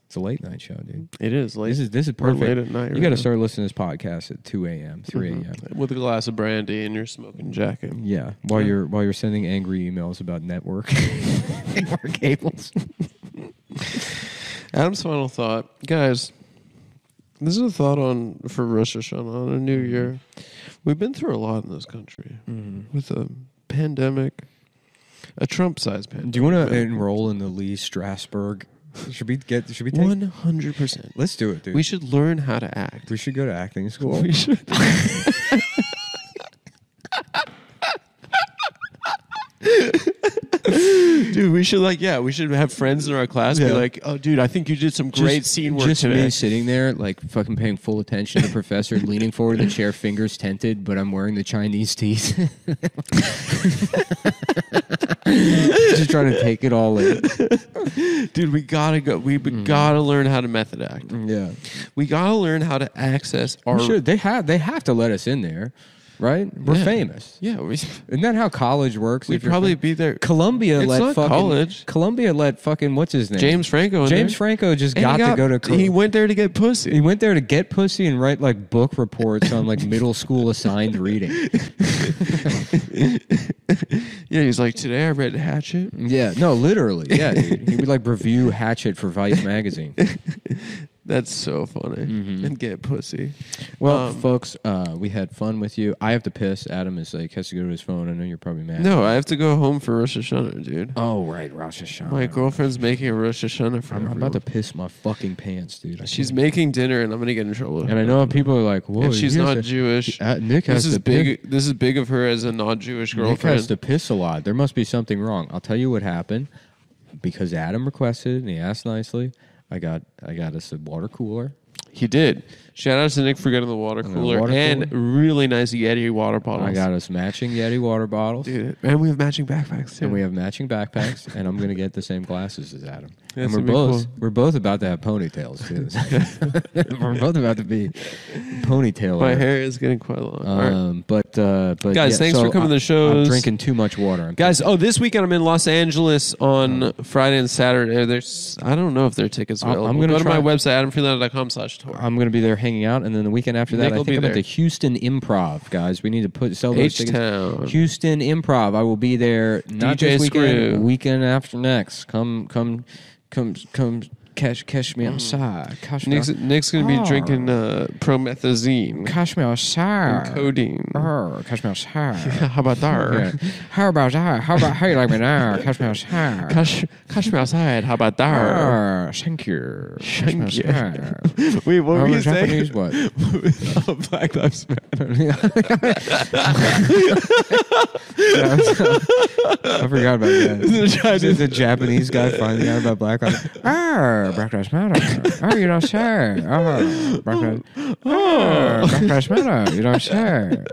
It's a late night show, dude. It is late. This is We're perfect. late at night. You got to start listening to this podcast at 2 a.m., 3 a.m. With a glass of brandy and your smoking jacket. Yeah, while you're sending angry emails about network cables. Adam's final thought, guys. This is a thought for Rosh Hashanah on a new year. We've been through a lot in this country with a pandemic, a Trump-sized pandemic. Do you want to enroll in the Lee Strasberg? Should we take 100%? Let's do it, dude. We should learn how to act. We should go to acting school. We should. Dude, we should have friends in our class be like, oh, dude, I think you did some great scene work just today. Me sitting there, like, fucking paying full attention to the professor, leaning forward in the chair, fingers tented, but I'm wearing the Chinese teeth. Just trying to take it all in. Dude, we gotta go. We gotta learn how to method act. Yeah. We gotta learn how to access our... Sure, they have to let us in there. right? We're famous. Yeah, Isn't that how college works? we'd probably be there. Columbia It's let not fucking college. Columbia let fucking what's his name? James Franco. James Franco just And got to go to. He went there to get pussy. He went there to get pussy and write like book reports on like middle school assigned reading. Yeah, he's like, today I read Hatchet. Yeah, no, literally. Yeah, dude. He would like review Hatchet for Vice magazine. That's so funny. And get pussy. Well, folks, we had fun with you. I have to piss. Adam is like has to go to his phone. I know you're probably mad. No, I have to go home for Rosh Hashanah, dude. Oh right, Rosh Hashanah. My girlfriend's making a Rosh Hashanah for I'm everyone. about to piss my fucking pants, dude. She's making dinner, and I'm gonna get in trouble. And I know people are like, "Whoa, And she's he has not to- Jewish. Nick has This is to big. This is big of her as a non-Jewish Nick girlfriend. has to piss a lot. There must be something wrong. I'll tell you what happened. Because Adam requested it and he asked nicely, I got us a water cooler. He did. Shout out to Nick for getting the water cooler and really nice Yeti water bottles. I got us matching Yeti water bottles. Dude, and we have matching backpacks too. And we have matching backpacks, and I'm gonna get the same glasses as Adam. That's And we're both about to have ponytails too. We're both about to be ponytail. My hair is getting quite long. All right. But Guys, thanks for coming to the shows. I'm drinking too much water. Guys, this weekend I'm in Los Angeles on Friday and Saturday. I don't know if there are tickets available. I'm gonna go to my try- website, adamfreeland.com/tour. I'm going to be there hanging out, and then the weekend after that, Nick I will think be I'm at there. the Houston Improv, guys. We need to sell those tickets. H-Town. Houston Improv. I will be there not DJ this weekend, Screw. weekend after next. Come, catch me outside. Catch me Nick's going to be drinking promethazine. Catch me outside. And codeine. Catch me outside. How about that? Yeah. How about that? How you like me now? Catch me outside. Catch me outside. How about that? Thank you. Thank you. Outside. Wait, what were you saying? Japanese what? Black Lives Matter. I forgot about that. The Japanese guy finally out about Black Lives Matter. Black Lives Matter. Oh, you don't say. Oh, Black Lives Matter. You don't say.